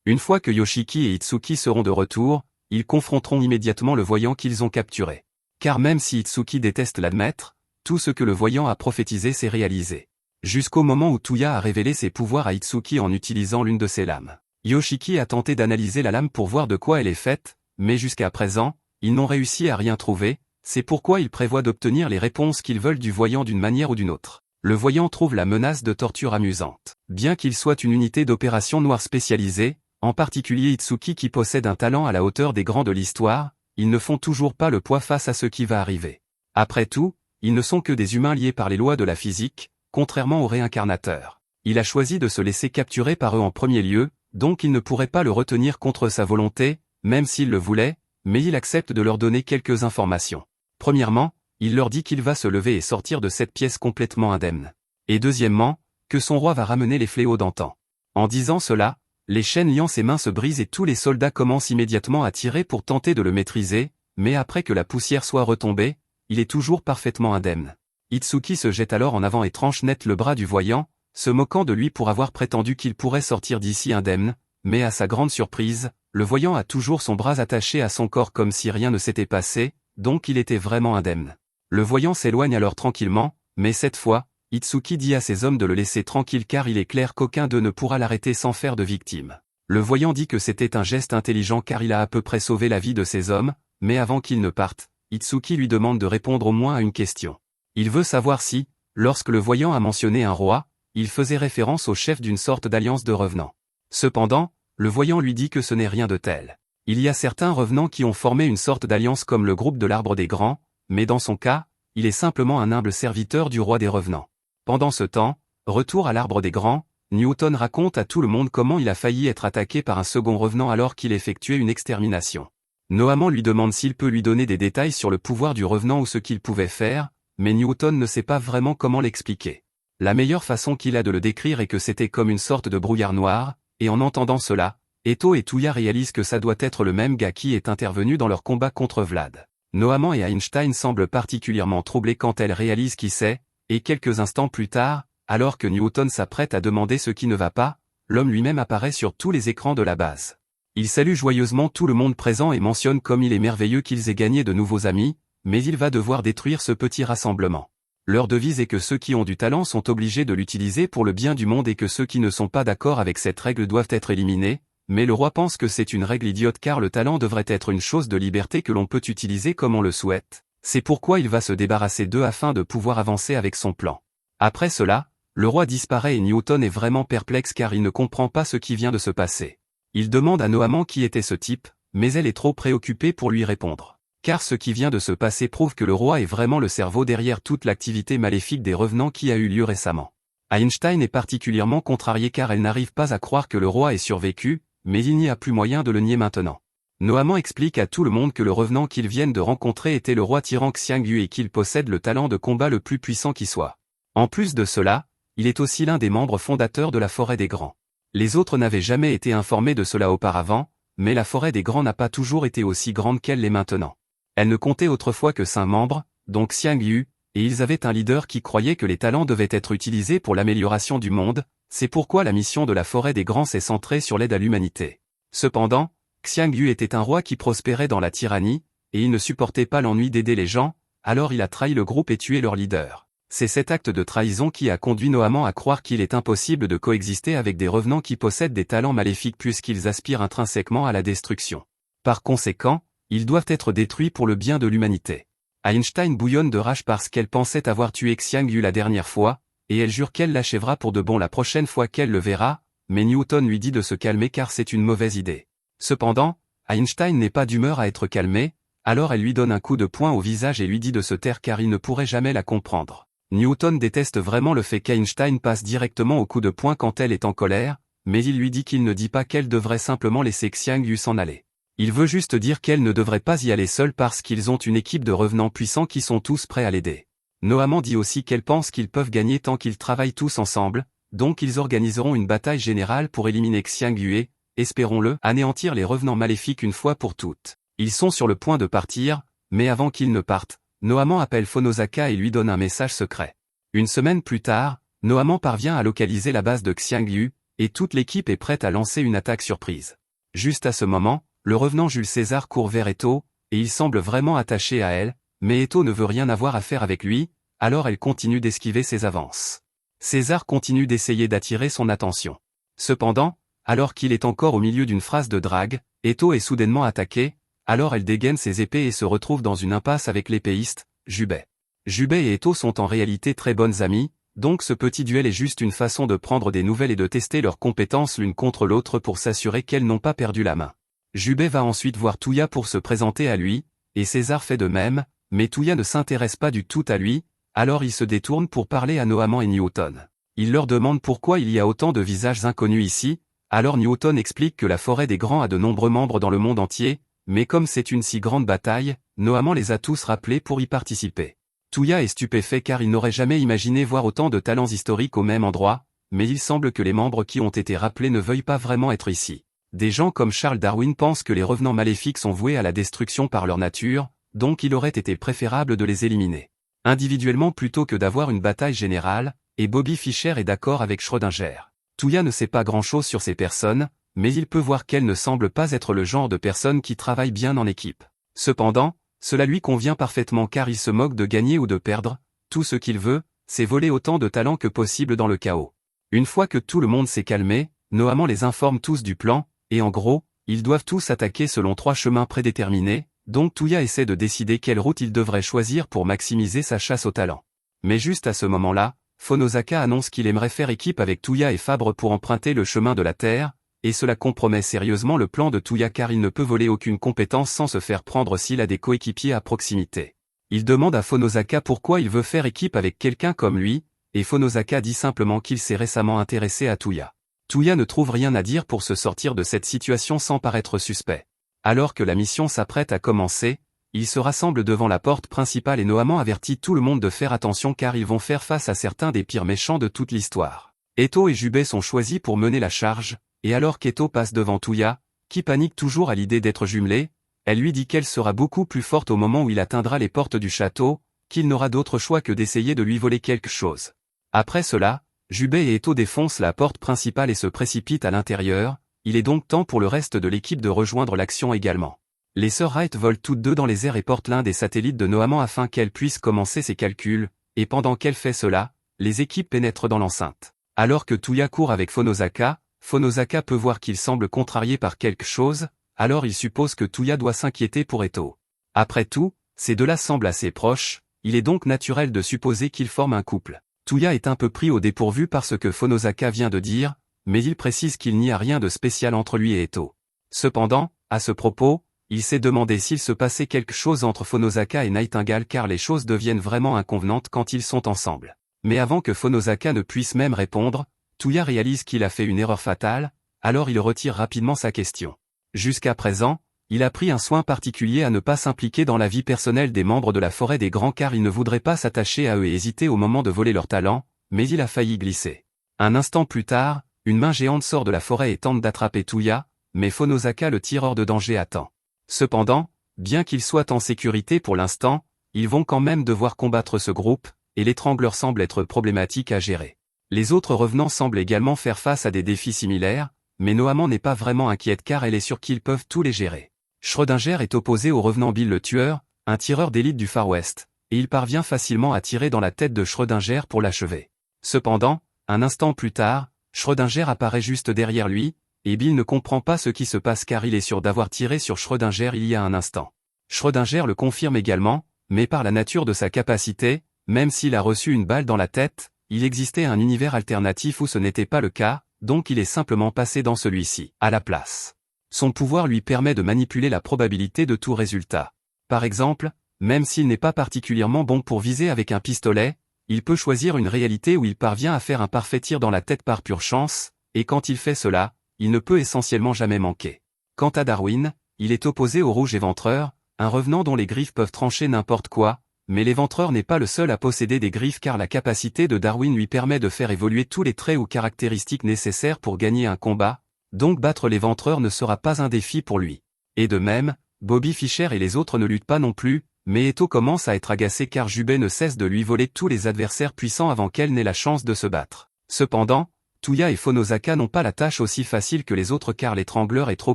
S1: Une fois que Yoshiki et Itsuki seront de retour, ils confronteront immédiatement le voyant qu'ils ont capturé. Car même si Itsuki déteste l'admettre, tout ce que le voyant a prophétisé s'est réalisé. Jusqu'au moment où Tuya a révélé ses pouvoirs à Itsuki en utilisant l'une de ses lames. Yoshiki a tenté d'analyser la lame pour voir de quoi elle est faite, mais jusqu'à présent, ils n'ont réussi à rien trouver, c'est pourquoi ils prévoient d'obtenir les réponses qu'ils veulent du voyant d'une manière ou d'une autre. Le voyant trouve la menace de torture amusante. Bien qu'il soit une unité d'opération noire spécialisée, en particulier Itsuki qui possède un talent à la hauteur des grands de l'histoire, ils ne font toujours pas le poids face à ce qui va arriver. Après tout, ils ne sont que des humains liés par les lois de la physique, contrairement aux réincarnateurs. Il a choisi de se laisser capturer par eux en premier lieu, donc il ne pourrait pas le retenir contre sa volonté, même s'il le voulait, mais il accepte de leur donner quelques informations. Premièrement, il leur dit qu'il va se lever et sortir de cette pièce complètement indemne. Et deuxièmement, que son roi va ramener les fléaux d'antan. En disant cela, les chaînes liant ses mains se brisent et tous les soldats commencent immédiatement à tirer pour tenter de le maîtriser, mais après que la poussière soit retombée, il est toujours parfaitement indemne. Itsuki se jette alors en avant et tranche net le bras du voyant, se moquant de lui pour avoir prétendu qu'il pourrait sortir d'ici indemne, mais à sa grande surprise, le voyant a toujours son bras attaché à son corps comme si rien ne s'était passé, donc il était vraiment indemne. Le voyant s'éloigne alors tranquillement, mais cette fois, Itsuki dit à ses hommes de le laisser tranquille car il est clair qu'aucun d'eux ne pourra l'arrêter sans faire de victime. Le voyant dit que c'était un geste intelligent car il a à peu près sauvé la vie de ses hommes, mais avant qu'ils ne partent, Itsuki lui demande de répondre au moins à une question. Il veut savoir si, lorsque le voyant a mentionné un roi, il faisait référence au chef d'une sorte d'alliance de revenants. Cependant, le voyant lui dit que ce n'est rien de tel. Il y a certains revenants qui ont formé une sorte d'alliance comme le groupe de l'Arbre des Grands, mais dans son cas, il est simplement un humble serviteur du roi des revenants. Pendant ce temps, retour à l'Arbre des Grands, Newton raconte à tout le monde comment il a failli être attaqué par un second revenant alors qu'il effectuait une extermination. Noamant lui demande s'il peut lui donner des détails sur le pouvoir du revenant ou ce qu'il pouvait faire, mais Newton ne sait pas vraiment comment l'expliquer. La meilleure façon qu'il a de le décrire est que c'était comme une sorte de brouillard noir, et en entendant cela, Eto et Tuya réalisent que ça doit être le même gars qui est intervenu dans leur combat contre Vlad. Noamant et Einstein semblent particulièrement troublés quand elle réalise qui c'est, et quelques instants plus tard, alors que Newton s'apprête à demander ce qui ne va pas, l'homme lui-même apparaît sur tous les écrans de la base. Il salue joyeusement tout le monde présent et mentionne comme il est merveilleux qu'ils aient gagné de nouveaux amis, mais il va devoir détruire ce petit rassemblement. Leur devise est que ceux qui ont du talent sont obligés de l'utiliser pour le bien du monde et que ceux qui ne sont pas d'accord avec cette règle doivent être éliminés, mais le roi pense que c'est une règle idiote car le talent devrait être une chose de liberté que l'on peut utiliser comme on le souhaite. C'est pourquoi il va se débarrasser d'eux afin de pouvoir avancer avec son plan. Après cela, le roi disparaît et Newton est vraiment perplexe car il ne comprend pas ce qui vient de se passer. Il demande à Noamant qui était ce type, mais elle est trop préoccupée pour lui répondre. Car ce qui vient de se passer prouve que le roi est vraiment le cerveau derrière toute l'activité maléfique des revenants qui a eu lieu récemment. Einstein est particulièrement contrarié car elle n'arrive pas à croire que le roi ait survécu, mais il n'y a plus moyen de le nier maintenant. Noamant explique à tout le monde que le revenant qu'ils viennent de rencontrer était le roi tyran Xiangyu et qu'il possède le talent de combat le plus puissant qui soit. En plus de cela, il est aussi l'un des membres fondateurs de la Forêt des Grands. Les autres n'avaient jamais été informés de cela auparavant, mais la Forêt des Grands n'a pas toujours été aussi grande qu'elle l'est maintenant. Elle ne comptait autrefois que 5 membres, donc Xiangyu, et ils avaient un leader qui croyait que les talents devaient être utilisés pour l'amélioration du monde, c'est pourquoi la mission de la Forêt des Grands s'est centrée sur l'aide à l'humanité. Cependant, Xiangyu était un roi qui prospérait dans la tyrannie, et il ne supportait pas l'ennui d'aider les gens, alors il a trahi le groupe et tué leur leader. C'est cet acte de trahison qui a conduit Noamant à croire qu'il est impossible de coexister avec des revenants qui possèdent des talents maléfiques puisqu'ils aspirent intrinsèquement à la destruction. Par conséquent, ils doivent être détruits pour le bien de l'humanité. Einstein bouillonne de rage parce qu'elle pensait avoir tué Xiangyu la dernière fois, et elle jure qu'elle l'achèvera pour de bon la prochaine fois qu'elle le verra, mais Newton lui dit de se calmer car c'est une mauvaise idée. Cependant, Einstein n'est pas d'humeur à être calmé, alors elle lui donne un coup de poing au visage et lui dit de se taire car il ne pourrait jamais la comprendre. Newton déteste vraiment le fait qu'Einstein passe directement au coup de poing quand elle est en colère, mais il lui dit qu'il ne dit pas qu'elle devrait simplement laisser Xiangyu s'en aller. Il veut juste dire qu'elle ne devrait pas y aller seule parce qu'ils ont une équipe de revenants puissants qui sont tous prêts à l'aider. Noamant dit aussi qu'elle pense qu'ils peuvent gagner tant qu'ils travaillent tous ensemble, donc ils organiseront une bataille générale pour éliminer Xiangyu et, espérons-le, anéantir les revenants maléfiques une fois pour toutes. Ils sont sur le point de partir, mais avant qu'ils ne partent, Noamant appelle Phonosaka et lui donne un message secret. Une semaine plus tard, Noamant parvient à localiser la base de Xiangyu, et toute l'équipe est prête à lancer une attaque surprise. Juste à ce moment, le revenant Jules César court vers Eto, et il semble vraiment attaché à elle, mais Eto ne veut rien avoir à faire avec lui, alors elle continue d'esquiver ses avances. César continue d'essayer d'attirer son attention. Cependant, alors qu'il est encore au milieu d'une phrase de drague, Eto est soudainement attaqué, alors elle dégaine ses épées et se retrouve dans une impasse avec l'épéiste, Jubei. Jubei et Eto sont en réalité très bonnes amies, donc ce petit duel est juste une façon de prendre des nouvelles et de tester leurs compétences l'une contre l'autre pour s'assurer qu'elles n'ont pas perdu la main. Jubei va ensuite voir Touya pour se présenter à lui, et César fait de même, mais Touya ne s'intéresse pas du tout à lui, alors il se détourne pour parler à Noamant et Newton. Il leur demande pourquoi il y a autant de visages inconnus ici, alors Newton explique que la forêt des grands a de nombreux membres dans le monde entier, mais comme c'est une si grande bataille, Noamant les a tous rappelés pour y participer. Touya est stupéfait car il n'aurait jamais imaginé voir autant de talents historiques au même endroit, mais il semble que les membres qui ont été rappelés ne veuillent pas vraiment être ici. Des gens comme Charles Darwin pensent que les revenants maléfiques sont voués à la destruction par leur nature, donc il aurait été préférable de les éliminer individuellement plutôt que d'avoir une bataille générale, et Bobby Fischer est d'accord avec Schrödinger. Touya ne sait pas grand-chose sur ces personnes, mais il peut voir qu'elles ne semblent pas être le genre de personnes qui travaillent bien en équipe. Cependant, cela lui convient parfaitement car il se moque de gagner ou de perdre, tout ce qu'il veut, c'est voler autant de talents que possible dans le chaos. Une fois que tout le monde s'est calmé, Noamant les informe tous du plan, et en gros, ils doivent tous attaquer selon 3 chemins prédéterminés, donc Touya essaie de décider quelle route il devrait choisir pour maximiser sa chasse au talent. Mais juste à ce moment-là, Phonosaka annonce qu'il aimerait faire équipe avec Touya et Fabre pour emprunter le chemin de la Terre, et cela compromet sérieusement le plan de Touya car il ne peut voler aucune compétence sans se faire prendre s'il a des coéquipiers à proximité. Il demande à Phonosaka pourquoi il veut faire équipe avec quelqu'un comme lui, et Phonosaka dit simplement qu'il s'est récemment intéressé à Touya. Touya ne trouve rien à dire pour se sortir de cette situation sans paraître suspect. Alors que la mission s'apprête à commencer, ils se rassemblent devant la porte principale et Noamant avertit tout le monde de faire attention car ils vont faire face à certains des pires méchants de toute l'histoire. Eto et Jubei sont choisis pour mener la charge, et alors qu'Eto passe devant Touya, qui panique toujours à l'idée d'être jumelée, elle lui dit qu'elle sera beaucoup plus forte au moment où il atteindra les portes du château, qu'il n'aura d'autre choix que d'essayer de lui voler quelque chose. Après cela, Jubei et Eto défoncent la porte principale et se précipitent à l'intérieur, il est donc temps pour le reste de l'équipe de rejoindre l'action également. Les sœurs Wright volent toutes deux dans les airs et portent l'un des satellites de Noamant afin qu'elle puisse commencer ses calculs, et pendant qu'elle fait cela, les équipes pénètrent dans l'enceinte. Alors que Touya court avec Phonosaka, Phonosaka peut voir qu'il semble contrarié par quelque chose, alors il suppose que Touya doit s'inquiéter pour Eto. Après tout, ces deux-là semblent assez proches, il est donc naturel de supposer qu'ils forment un couple. Touya est un peu pris au dépourvu par ce que Phonosaka vient de dire, mais il précise qu'il n'y a rien de spécial entre lui et Eto. Cependant, à ce propos, il s'est demandé s'il se passait quelque chose entre Phonosaka et Nightingale car les choses deviennent vraiment inconvenantes quand ils sont ensemble. Mais avant que Phonosaka ne puisse même répondre, Touya réalise qu'il a fait une erreur fatale, alors il retire rapidement sa question. Jusqu'à présent, il a pris un soin particulier à ne pas s'impliquer dans la vie personnelle des membres de la forêt des grands car il ne voudrait pas s'attacher à eux et hésiter au moment de voler leur talent, mais il a failli glisser. Un instant plus tard, une main géante sort de la forêt et tente d'attraper Touya, mais Phonosaka le tire hors de danger à temps. Cependant, bien qu'ils soient en sécurité pour l'instant, ils vont quand même devoir combattre ce groupe, et l'étrangleur semble être problématique à gérer. Les autres revenants semblent également faire face à des défis similaires, mais Noamant n'est pas vraiment inquiète car elle est sûre qu'ils peuvent tous les gérer. Schrödinger est opposé au revenant Bill le tueur, un tireur d'élite du Far West, et il parvient facilement à tirer dans la tête de Schrödinger pour l'achever. Cependant, un instant plus tard, Schrödinger apparaît juste derrière lui, et Bill ne comprend pas ce qui se passe car il est sûr d'avoir tiré sur Schrödinger il y a un instant. Schrödinger le confirme également, mais par la nature de sa capacité, même s'il a reçu une balle dans la tête, il existait un univers alternatif où ce n'était pas le cas, donc il est simplement passé dans celui-ci, à la place. Son pouvoir lui permet de manipuler la probabilité de tout résultat. Par exemple, même s'il n'est pas particulièrement bon pour viser avec un pistolet, Il peut choisir une réalité où il parvient à faire un parfait tir dans la tête par pure chance, et quand il fait cela, il ne peut essentiellement jamais manquer. Quant à Darwin, il est opposé au rouge éventreur, un revenant dont les griffes peuvent trancher n'importe quoi, mais l'éventreur n'est pas le seul à posséder des griffes car la capacité de Darwin lui permet de faire évoluer tous les traits ou caractéristiques nécessaires pour gagner un combat, donc battre l'éventreur ne sera pas un défi pour lui. Et de même, Bobby Fischer et les autres ne luttent pas non plus, mais Eto commence à être agacé car Jubei ne cesse de lui voler tous les adversaires puissants avant qu'elle n'ait la chance de se battre. Cependant, Touya et Phonosaka n'ont pas la tâche aussi facile que les autres car l'étrangleur est trop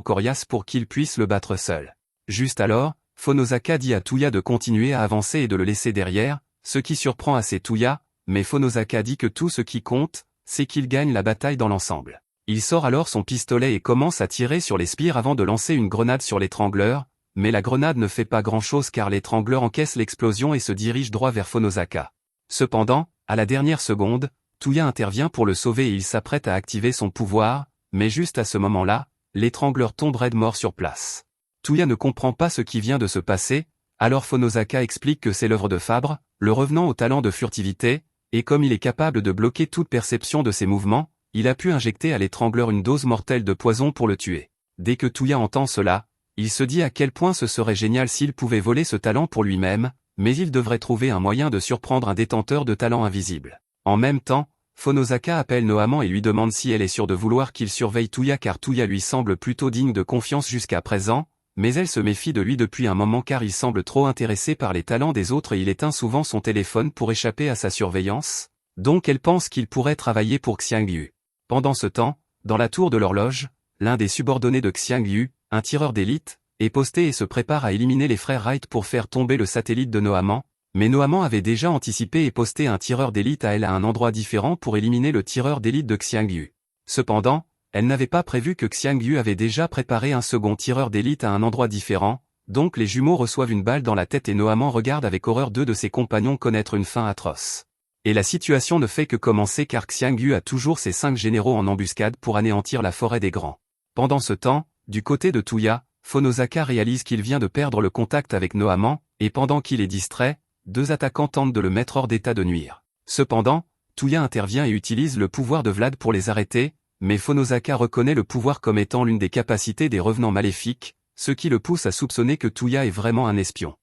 S1: coriace pour qu'ils puissent le battre seul. Juste alors, Phonosaka dit à Touya de continuer à avancer et de le laisser derrière, ce qui surprend assez Touya, mais Phonosaka dit que tout ce qui compte, c'est qu'il gagne la bataille dans l'ensemble. Il sort alors son pistolet et commence à tirer sur les spires avant de lancer une grenade sur l'étrangleur, mais la grenade ne fait pas grand-chose car l'étrangleur encaisse l'explosion et se dirige droit vers Phonosaka. Cependant, à la dernière seconde, Touya intervient pour le sauver et il s'apprête à activer son pouvoir, mais juste à ce moment-là, l'étrangleur tombe raide mort sur place. Touya ne comprend pas ce qui vient de se passer, alors Phonosaka explique que c'est l'œuvre de Fabre, le revenant au talent de furtivité, et comme il est capable de bloquer toute perception de ses mouvements, il a pu injecter à l'étrangleur une dose mortelle de poison pour le tuer. Dès que Touya entend cela, il se dit à quel point ce serait génial s'il pouvait voler ce talent pour lui-même, mais il devrait trouver un moyen de surprendre un détenteur de talent invisible. En même temps, Phonosaka appelle Nohaman et lui demande si elle est sûre de vouloir qu'il surveille Touya car Touya lui semble plutôt digne de confiance jusqu'à présent, mais elle se méfie de lui depuis un moment car il semble trop intéressé par les talents des autres et il éteint souvent son téléphone pour échapper à sa surveillance, donc elle pense qu'il pourrait travailler pour Xiang Yu. Pendant ce temps, dans la tour de l'horloge, l'un des subordonnés de Xiang Yu, un tireur d'élite, est posté et se prépare à éliminer les frères Wright pour faire tomber le satellite de Nohaman, mais Nohaman avait déjà anticipé et posté un tireur d'élite à elle à un endroit différent pour éliminer le tireur d'élite de Xiang Yu. Cependant, elle n'avait pas prévu que Xiang Yu avait déjà préparé un second tireur d'élite à un endroit différent, donc les jumeaux reçoivent une balle dans la tête et Nohaman regarde avec horreur deux de ses compagnons connaître une fin atroce. Et la situation ne fait que commencer car Xiang Yu a toujours ses 5 généraux en embuscade pour anéantir la forêt des grands. Pendant ce temps, du côté de Touya, Phonosaka réalise qu'il vient de perdre le contact avec Nohaman, et pendant qu'il est distrait, 2 attaquants tentent de le mettre hors d'état de nuire. Cependant, Touya intervient et utilise le pouvoir de Vlad pour les arrêter, mais Phonosaka reconnaît le pouvoir comme étant l'une des capacités des revenants maléfiques, ce qui le pousse à soupçonner que Touya est vraiment un espion.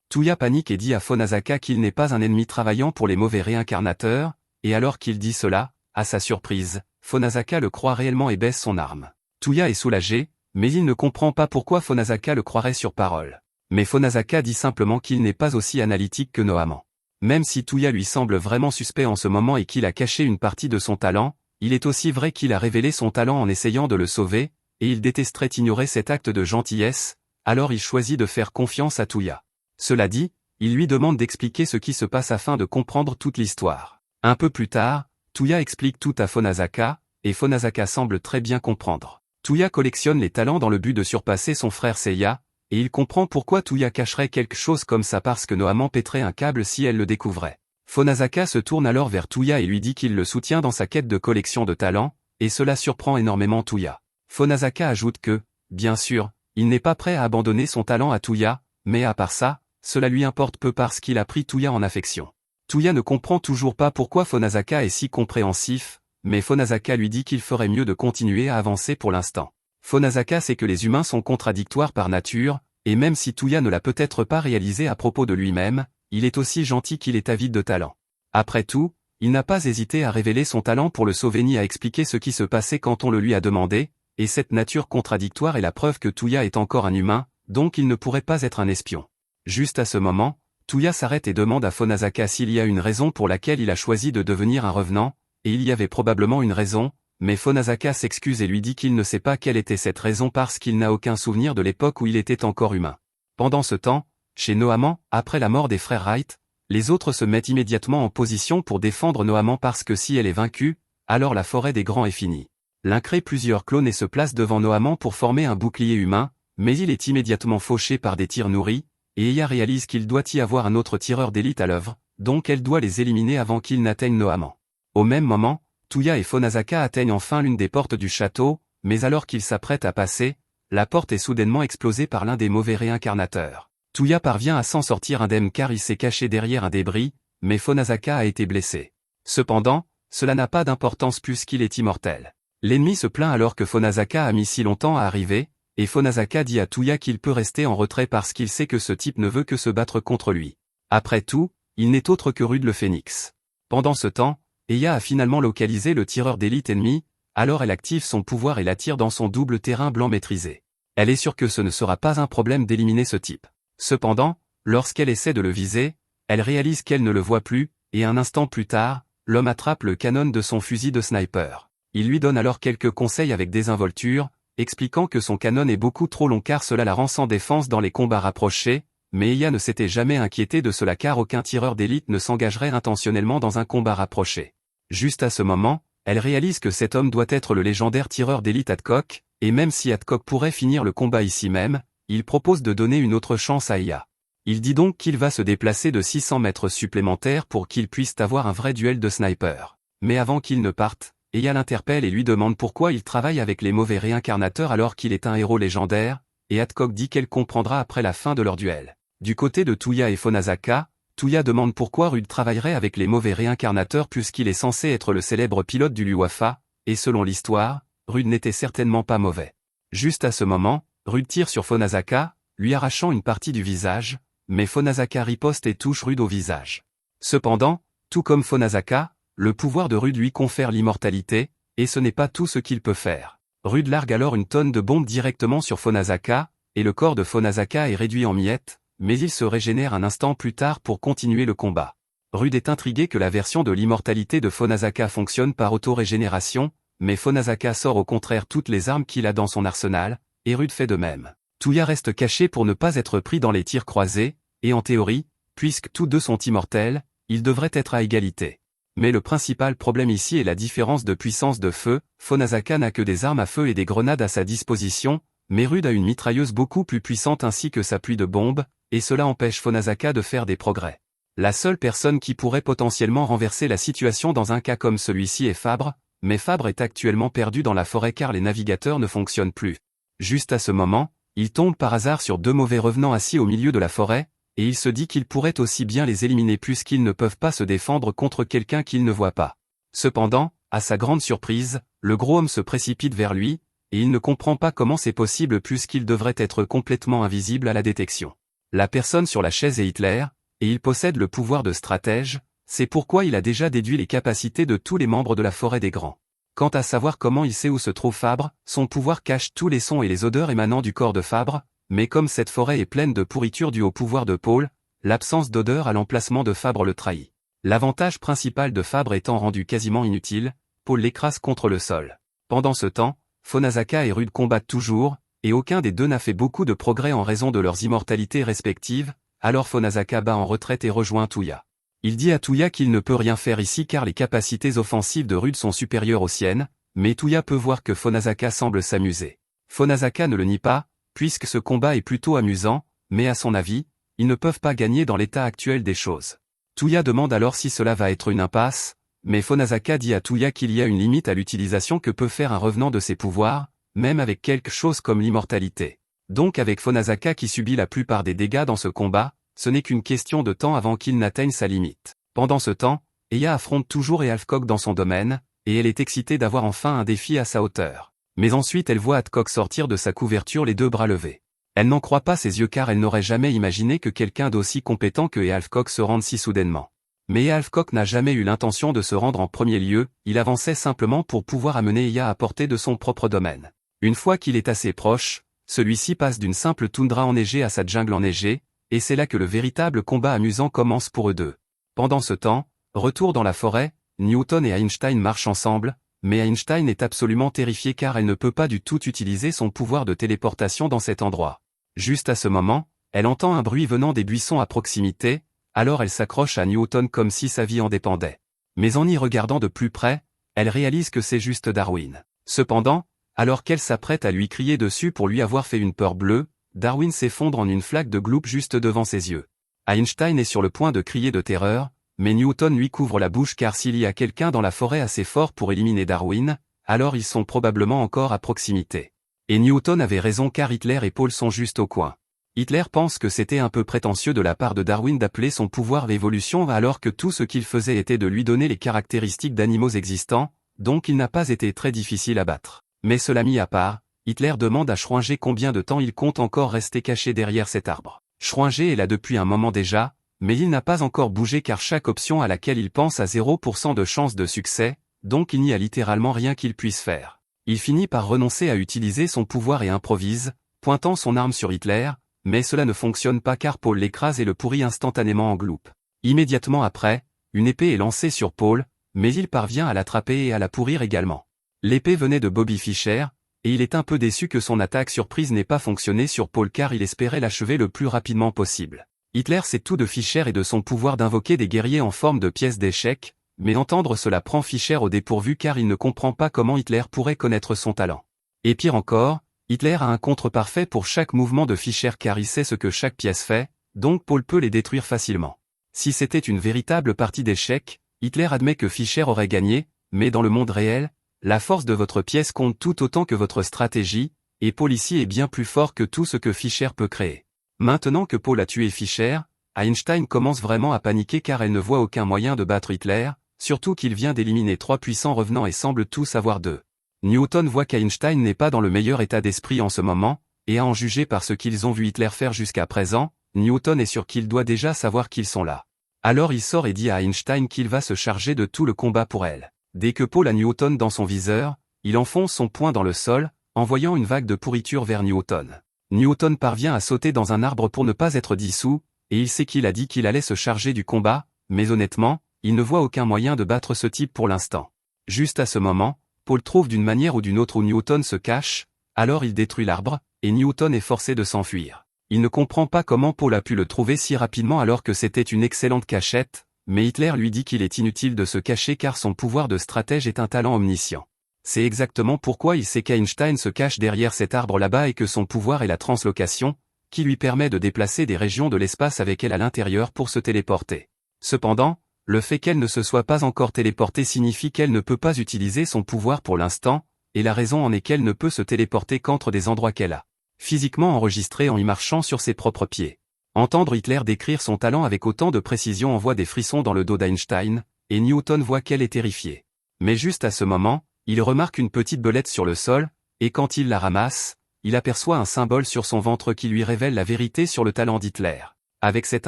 S1: Touya panique et dit à Phonosaka qu'il n'est pas un ennemi travaillant pour les mauvais réincarnateurs, et alors qu'il dit cela, à sa surprise, Phonosaka le croit réellement et baisse son arme. Touya est soulagé, mais il ne comprend pas pourquoi Phonosaka le croirait sur parole. Mais Phonosaka dit simplement qu'il n'est pas aussi analytique que Nohaman. Même si Touya lui semble vraiment suspect en ce moment et qu'il a caché une partie de son talent, il est aussi vrai qu'il a révélé son talent en essayant de le sauver, et il détesterait ignorer cet acte de gentillesse, alors il choisit de faire confiance à Touya. Cela dit, il lui demande d'expliquer ce qui se passe afin de comprendre toute l'histoire. Un peu plus tard, Touya explique tout à Phonosaka, et Phonosaka semble très bien comprendre. Touya collectionne les talents dans le but de surpasser son frère Seiya, et il comprend pourquoi Touya cacherait quelque chose comme ça parce que Nohaman pèterait un câble si elle le découvrait. Phonosaka se tourne alors vers Touya et lui dit qu'il le soutient dans sa quête de collection de talents, et cela surprend énormément Touya. Phonosaka ajoute que, bien sûr, il n'est pas prêt à abandonner son talent à Touya, mais à part ça, cela lui importe peu parce qu'il a pris Touya en affection. Touya ne comprend toujours pas pourquoi Phonosaka est si compréhensif, mais Phonosaka lui dit qu'il ferait mieux de continuer à avancer pour l'instant. Phonosaka sait que les humains sont contradictoires par nature, et même si Touya ne l'a peut-être pas réalisé à propos de lui-même, il est aussi gentil qu'il est avide de talent. Après tout, il n'a pas hésité à révéler son talent pour le sauver ni à expliquer ce qui se passait quand on le lui a demandé, et cette nature contradictoire est la preuve que Touya est encore un humain, donc il ne pourrait pas être un espion. Juste à ce moment, Touya s'arrête et demande à Phonosaka s'il y a une raison pour laquelle il a choisi de devenir un revenant, et il y avait probablement une raison, mais Phonosaka s'excuse et lui dit qu'il ne sait pas quelle était cette raison parce qu'il n'a aucun souvenir de l'époque où il était encore humain. Pendant ce temps, chez Nohaman, après la mort des frères Wright, les autres se mettent immédiatement en position pour défendre Nohaman parce que si elle est vaincue, alors la forêt des grands est finie. L'un crée plusieurs clones et se place devant Nohaman pour former un bouclier humain, mais il est immédiatement fauché par des tirs nourris, et Eya réalise qu'il doit y avoir un autre tireur d'élite à l'œuvre, donc elle doit les éliminer avant qu'ils n'atteignent Nohaman. Au même moment, Touya et Phonosaka atteignent enfin l'une des portes du château, mais alors qu'ils s'apprêtent à passer, la porte est soudainement explosée par l'un des mauvais réincarnateurs. Touya parvient à s'en sortir indemne car il s'est caché derrière un débris, mais Fonazaka a été blessé. Cependant, cela n'a pas d'importance puisqu'il est immortel. L'ennemi se plaint alors que Fonazaka a mis si longtemps à arriver, et Fonazaka dit à Tuya qu'il peut rester en retrait parce qu'il sait que ce type ne veut que se battre contre lui. Après tout, il n'est autre que Rude le Phénix. Pendant ce temps, Eya a finalement localisé le tireur d'élite ennemi, alors elle active son pouvoir et l'attire dans son double terrain blanc maîtrisé. Elle est sûre que ce ne sera pas un problème d'éliminer ce type. Cependant, lorsqu'elle essaie de le viser, elle réalise qu'elle ne le voit plus, et un instant plus tard, l'homme attrape le canon de son fusil de sniper. Il lui donne alors quelques conseils avec désinvolture, expliquant que son canon est beaucoup trop long car cela la rend sans défense dans les combats rapprochés, mais Eya ne s'était jamais inquiété de cela car aucun tireur d'élite ne s'engagerait intentionnellement dans un combat rapproché. Juste à ce moment, elle réalise que cet homme doit être le légendaire tireur d'élite Adcock, et même si Adcock pourrait finir le combat ici même, il propose de donner une autre chance à Eya. Il dit donc qu'il va se déplacer de 600 mètres supplémentaires pour qu'il puisse avoir un vrai duel de sniper. Mais avant qu'il ne parte, Eya l'interpelle et lui demande pourquoi il travaille avec les mauvais réincarnateurs alors qu'il est un héros légendaire, et Adcock dit qu'elle comprendra après la fin de leur duel. Du côté de Tuya et Fonazaka, Tuya demande pourquoi Rude travaillerait avec les mauvais réincarnateurs puisqu'il est censé être le célèbre pilote du Luafa, et selon l'histoire, Rude n'était certainement pas mauvais. Juste à ce moment, Rude tire sur Fonazaka, lui arrachant une partie du visage, mais Fonazaka riposte et touche Rude au visage. Cependant, tout comme Fonazaka, le pouvoir de Rude lui confère l'immortalité, et ce n'est pas tout ce qu'il peut faire. Rude largue alors une tonne de bombes directement sur Fonazaka, et le corps de Fonazaka est réduit en miettes, mais il se régénère un instant plus tard pour continuer le combat. Rude est intrigué que la version de l'immortalité de Fonazaka fonctionne par auto-régénération, mais Fonazaka sort au contraire toutes les armes qu'il a dans son arsenal, et Rude fait de même. Tuya reste caché pour ne pas être pris dans les tirs croisés, et en théorie, puisque tous deux sont immortels, ils devraient être à égalité. Mais le principal problème ici est la différence de puissance de feu. Fonazaka n'a que des armes à feu et des grenades à sa disposition, mais Rude a une mitrailleuse beaucoup plus puissante ainsi que sa pluie de bombes, et cela empêche Fonazaka de faire des progrès. La seule personne qui pourrait potentiellement renverser la situation dans un cas comme celui-ci est Fabre, mais Fabre est actuellement perdu dans la forêt car les navigateurs ne fonctionnent plus. Juste à ce moment, il tombe par hasard sur deux mauvais revenants assis au milieu de la forêt, et il se dit qu'il pourrait aussi bien les éliminer puisqu'ils ne peuvent pas se défendre contre quelqu'un qu'il ne voit pas. Cependant, à sa grande surprise, le gros homme se précipite vers lui, et il ne comprend pas comment c'est possible puisqu'il devrait être complètement invisible à la détection. La personne sur la chaise est Hitler, et il possède le pouvoir de stratège, c'est pourquoi il a déjà déduit les capacités de tous les membres de la forêt des grands. Quant à savoir comment il sait où se trouve Fabre, son pouvoir cache tous les sons et les odeurs émanant du corps de Fabre, mais comme cette forêt est pleine de pourriture due au pouvoir de Paul, l'absence d'odeur à l'emplacement de Fabre le trahit. L'avantage principal de Fabre étant rendu quasiment inutile, Paul l'écrase contre le sol. Pendant ce temps, Fonazaka et Rude combattent toujours, et aucun des deux n'a fait beaucoup de progrès en raison de leurs immortalités respectives, alors Fonazaka bat en retraite et rejoint Tuya. Il dit à Tuya qu'il ne peut rien faire ici car les capacités offensives de Rude sont supérieures aux siennes, mais Tuya peut voir que Fonazaka semble s'amuser. Fonazaka ne le nie pas, puisque ce combat est plutôt amusant, mais à son avis, ils ne peuvent pas gagner dans l'état actuel des choses. Tuya demande alors si cela va être une impasse, mais Fonazaka dit à Tuya qu'il y a une limite à l'utilisation que peut faire un revenant de ses pouvoirs, même avec quelque chose comme l'immortalité. Donc avec Fonazaka qui subit la plupart des dégâts dans ce combat, ce n'est qu'une question de temps avant qu'il n'atteigne sa limite. Pendant ce temps, Eya affronte toujours Adcock dans son domaine, et elle est excitée d'avoir enfin un défi à sa hauteur. Mais ensuite elle voit Adcock sortir de sa couverture les deux bras levés. Elle n'en croit pas ses yeux car elle n'aurait jamais imaginé que quelqu'un d'aussi compétent que Adcock se rende si soudainement. Mais Adcock n'a jamais eu l'intention de se rendre en premier lieu, il avançait simplement pour pouvoir amener Eya à portée de son propre domaine. Une fois qu'il est assez proche, celui-ci passe d'une simple toundra enneigée à sa jungle enneigée, et c'est là que le véritable combat amusant commence pour eux deux. Pendant ce temps, retour dans la forêt, Newton et Einstein marchent ensemble, mais Einstein est absolument terrifiée car elle ne peut pas du tout utiliser son pouvoir de téléportation dans cet endroit. Juste à ce moment, elle entend un bruit venant des buissons à proximité, alors elle s'accroche à Newton comme si sa vie en dépendait. Mais en y regardant de plus près, elle réalise que c'est juste Darwin. Cependant, alors qu'elle s'apprête à lui crier dessus pour lui avoir fait une peur bleue, Darwin s'effondre en une flaque de gloop juste devant ses yeux. Einstein est sur le point de crier de terreur, mais Newton lui couvre la bouche car s'il y a quelqu'un dans la forêt assez fort pour éliminer Darwin, alors ils sont probablement encore à proximité. Et Newton avait raison car Hitler et Paul sont juste au coin. Hitler pense que c'était un peu prétentieux de la part de Darwin d'appeler son pouvoir l'évolution alors que tout ce qu'il faisait était de lui donner les caractéristiques d'animaux existants, donc il n'a pas été très difficile à battre. Mais cela mis à part, Hitler demande à Schrödinger combien de temps il compte encore rester caché derrière cet arbre. Schrödinger est là depuis un moment déjà, mais il n'a pas encore bougé car chaque option à laquelle il pense a 0% de chance de succès, donc il n'y a littéralement rien qu'il puisse faire. Il finit par renoncer à utiliser son pouvoir et improvise, pointant son arme sur Hitler, mais cela ne fonctionne pas car Paul l'écrase et le pourrit instantanément en gloupe. Immédiatement après, une épée est lancée sur Paul, mais il parvient à l'attraper et à la pourrir également. L'épée venait de Bobby Fischer, et il est un peu déçu que son attaque surprise n'ait pas fonctionné sur Paul car il espérait l'achever le plus rapidement possible. Hitler sait tout de Fischer et de son pouvoir d'invoquer des guerriers en forme de pièces d'échecs, mais entendre cela prend Fischer au dépourvu car il ne comprend pas comment Hitler pourrait connaître son talent. Et pire encore, Hitler a un contre parfait pour chaque mouvement de Fischer car il sait ce que chaque pièce fait, donc Paul peut les détruire facilement. Si c'était une véritable partie d'échecs, Hitler admet que Fischer aurait gagné, mais dans le monde réel, la force de votre pièce compte tout autant que votre stratégie, et Paul ici est bien plus fort que tout ce que Fischer peut créer. Maintenant que Paul a tué Fischer, Einstein commence vraiment à paniquer car elle ne voit aucun moyen de battre Hitler, surtout qu'il vient d'éliminer 3 puissants revenants et semble tout savoir d'eux. Newton voit qu'Einstein n'est pas dans le meilleur état d'esprit en ce moment, et à en juger par ce qu'ils ont vu Hitler faire jusqu'à présent, Newton est sûr qu'il doit déjà savoir qu'ils sont là. Alors il sort et dit à Einstein qu'il va se charger de tout le combat pour elle. Dès que Paul a Newton dans son viseur, il enfonce son poing dans le sol, envoyant une vague de pourriture vers Newton. Newton parvient à sauter dans un arbre pour ne pas être dissous, et il sait qu'il a dit qu'il allait se charger du combat, mais honnêtement, il ne voit aucun moyen de battre ce type pour l'instant. Juste à ce moment, Paul trouve d'une manière ou d'une autre où Newton se cache, alors il détruit l'arbre, et Newton est forcé de s'enfuir. Il ne comprend pas comment Paul a pu le trouver si rapidement alors que c'était une excellente cachette, mais Hitler lui dit qu'il est inutile de se cacher car son pouvoir de stratège est un talent omniscient. C'est exactement pourquoi il sait qu'Einstein se cache derrière cet arbre là-bas et que son pouvoir est la translocation, qui lui permet de déplacer des régions de l'espace avec elle à l'intérieur pour se téléporter. Cependant, le fait qu'elle ne se soit pas encore téléportée signifie qu'elle ne peut pas utiliser son pouvoir pour l'instant, et la raison en est qu'elle ne peut se téléporter qu'entre des endroits qu'elle a physiquement enregistrés en y marchant sur ses propres pieds. Entendre Hitler décrire son talent avec autant de précision envoie des frissons dans le dos d'Einstein, et Newton voit qu'elle est terrifiée. Mais juste à ce moment, il remarque une petite belette sur le sol, et quand il la ramasse, il aperçoit un symbole sur son ventre qui lui révèle la vérité sur le talent d'Hitler. Avec cette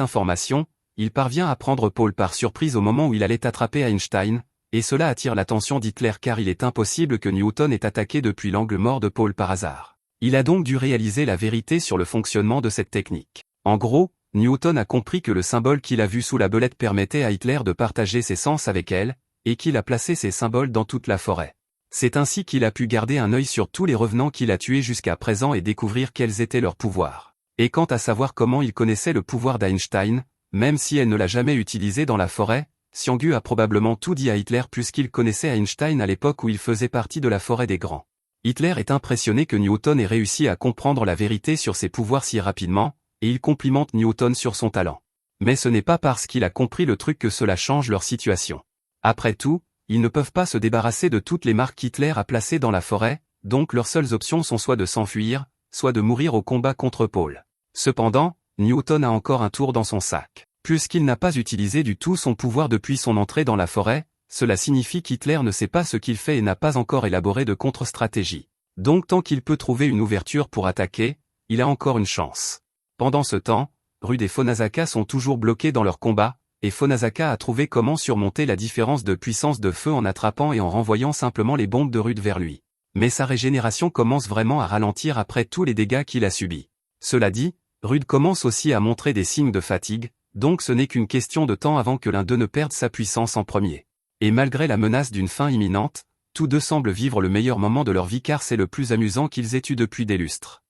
S1: information, il parvient à prendre Paul par surprise au moment où il allait attraper Einstein, et cela attire l'attention d'Hitler car il est impossible que Newton ait attaqué depuis l'angle mort de Paul par hasard. Il a donc dû réaliser la vérité sur le fonctionnement de cette technique. En gros, Newton a compris que le symbole qu'il a vu sous la belette permettait à Hitler de partager ses sens avec elle, et qu'il a placé ces symboles dans toute la forêt. C'est ainsi qu'il a pu garder un œil sur tous les revenants qu'il a tués jusqu'à présent et découvrir quels étaient leurs pouvoirs. Et quant à savoir comment il connaissait le pouvoir d'Einstein, même si elle ne l'a jamais utilisé dans la forêt, Xianggu a probablement tout dit à Hitler puisqu'il connaissait Einstein à l'époque où il faisait partie de la forêt des grands. Hitler est impressionné que Newton ait réussi à comprendre la vérité sur ses pouvoirs si rapidement, et il complimente Newton sur son talent. Mais ce n'est pas parce qu'il a compris le truc que cela change leur situation. Après tout, ils ne peuvent pas se débarrasser de toutes les marques qu'Hitler a placées dans la forêt, donc leurs seules options sont soit de s'enfuir, soit de mourir au combat contre Paul. Cependant, Newton a encore un tour dans son sac. Puisqu'il n'a pas utilisé du tout son pouvoir depuis son entrée dans la forêt, cela signifie qu'Hitler ne sait pas ce qu'il fait et n'a pas encore élaboré de contre-stratégie. Donc tant qu'il peut trouver une ouverture pour attaquer, il a encore une chance. Pendant ce temps, Rude et Fonasaka sont toujours bloqués dans leur combat, et Fonasaka a trouvé comment surmonter la différence de puissance de feu en attrapant et en renvoyant simplement les bombes de Rude vers lui. Mais sa régénération commence vraiment à ralentir après tous les dégâts qu'il a subis. Cela dit, Rude commence aussi à montrer des signes de fatigue, donc ce n'est qu'une question de temps avant que l'un d'eux ne perde sa puissance en premier. Et malgré la menace d'une fin imminente, tous deux semblent vivre le meilleur moment de leur vie car c'est le plus amusant qu'ils aient eu depuis des lustres.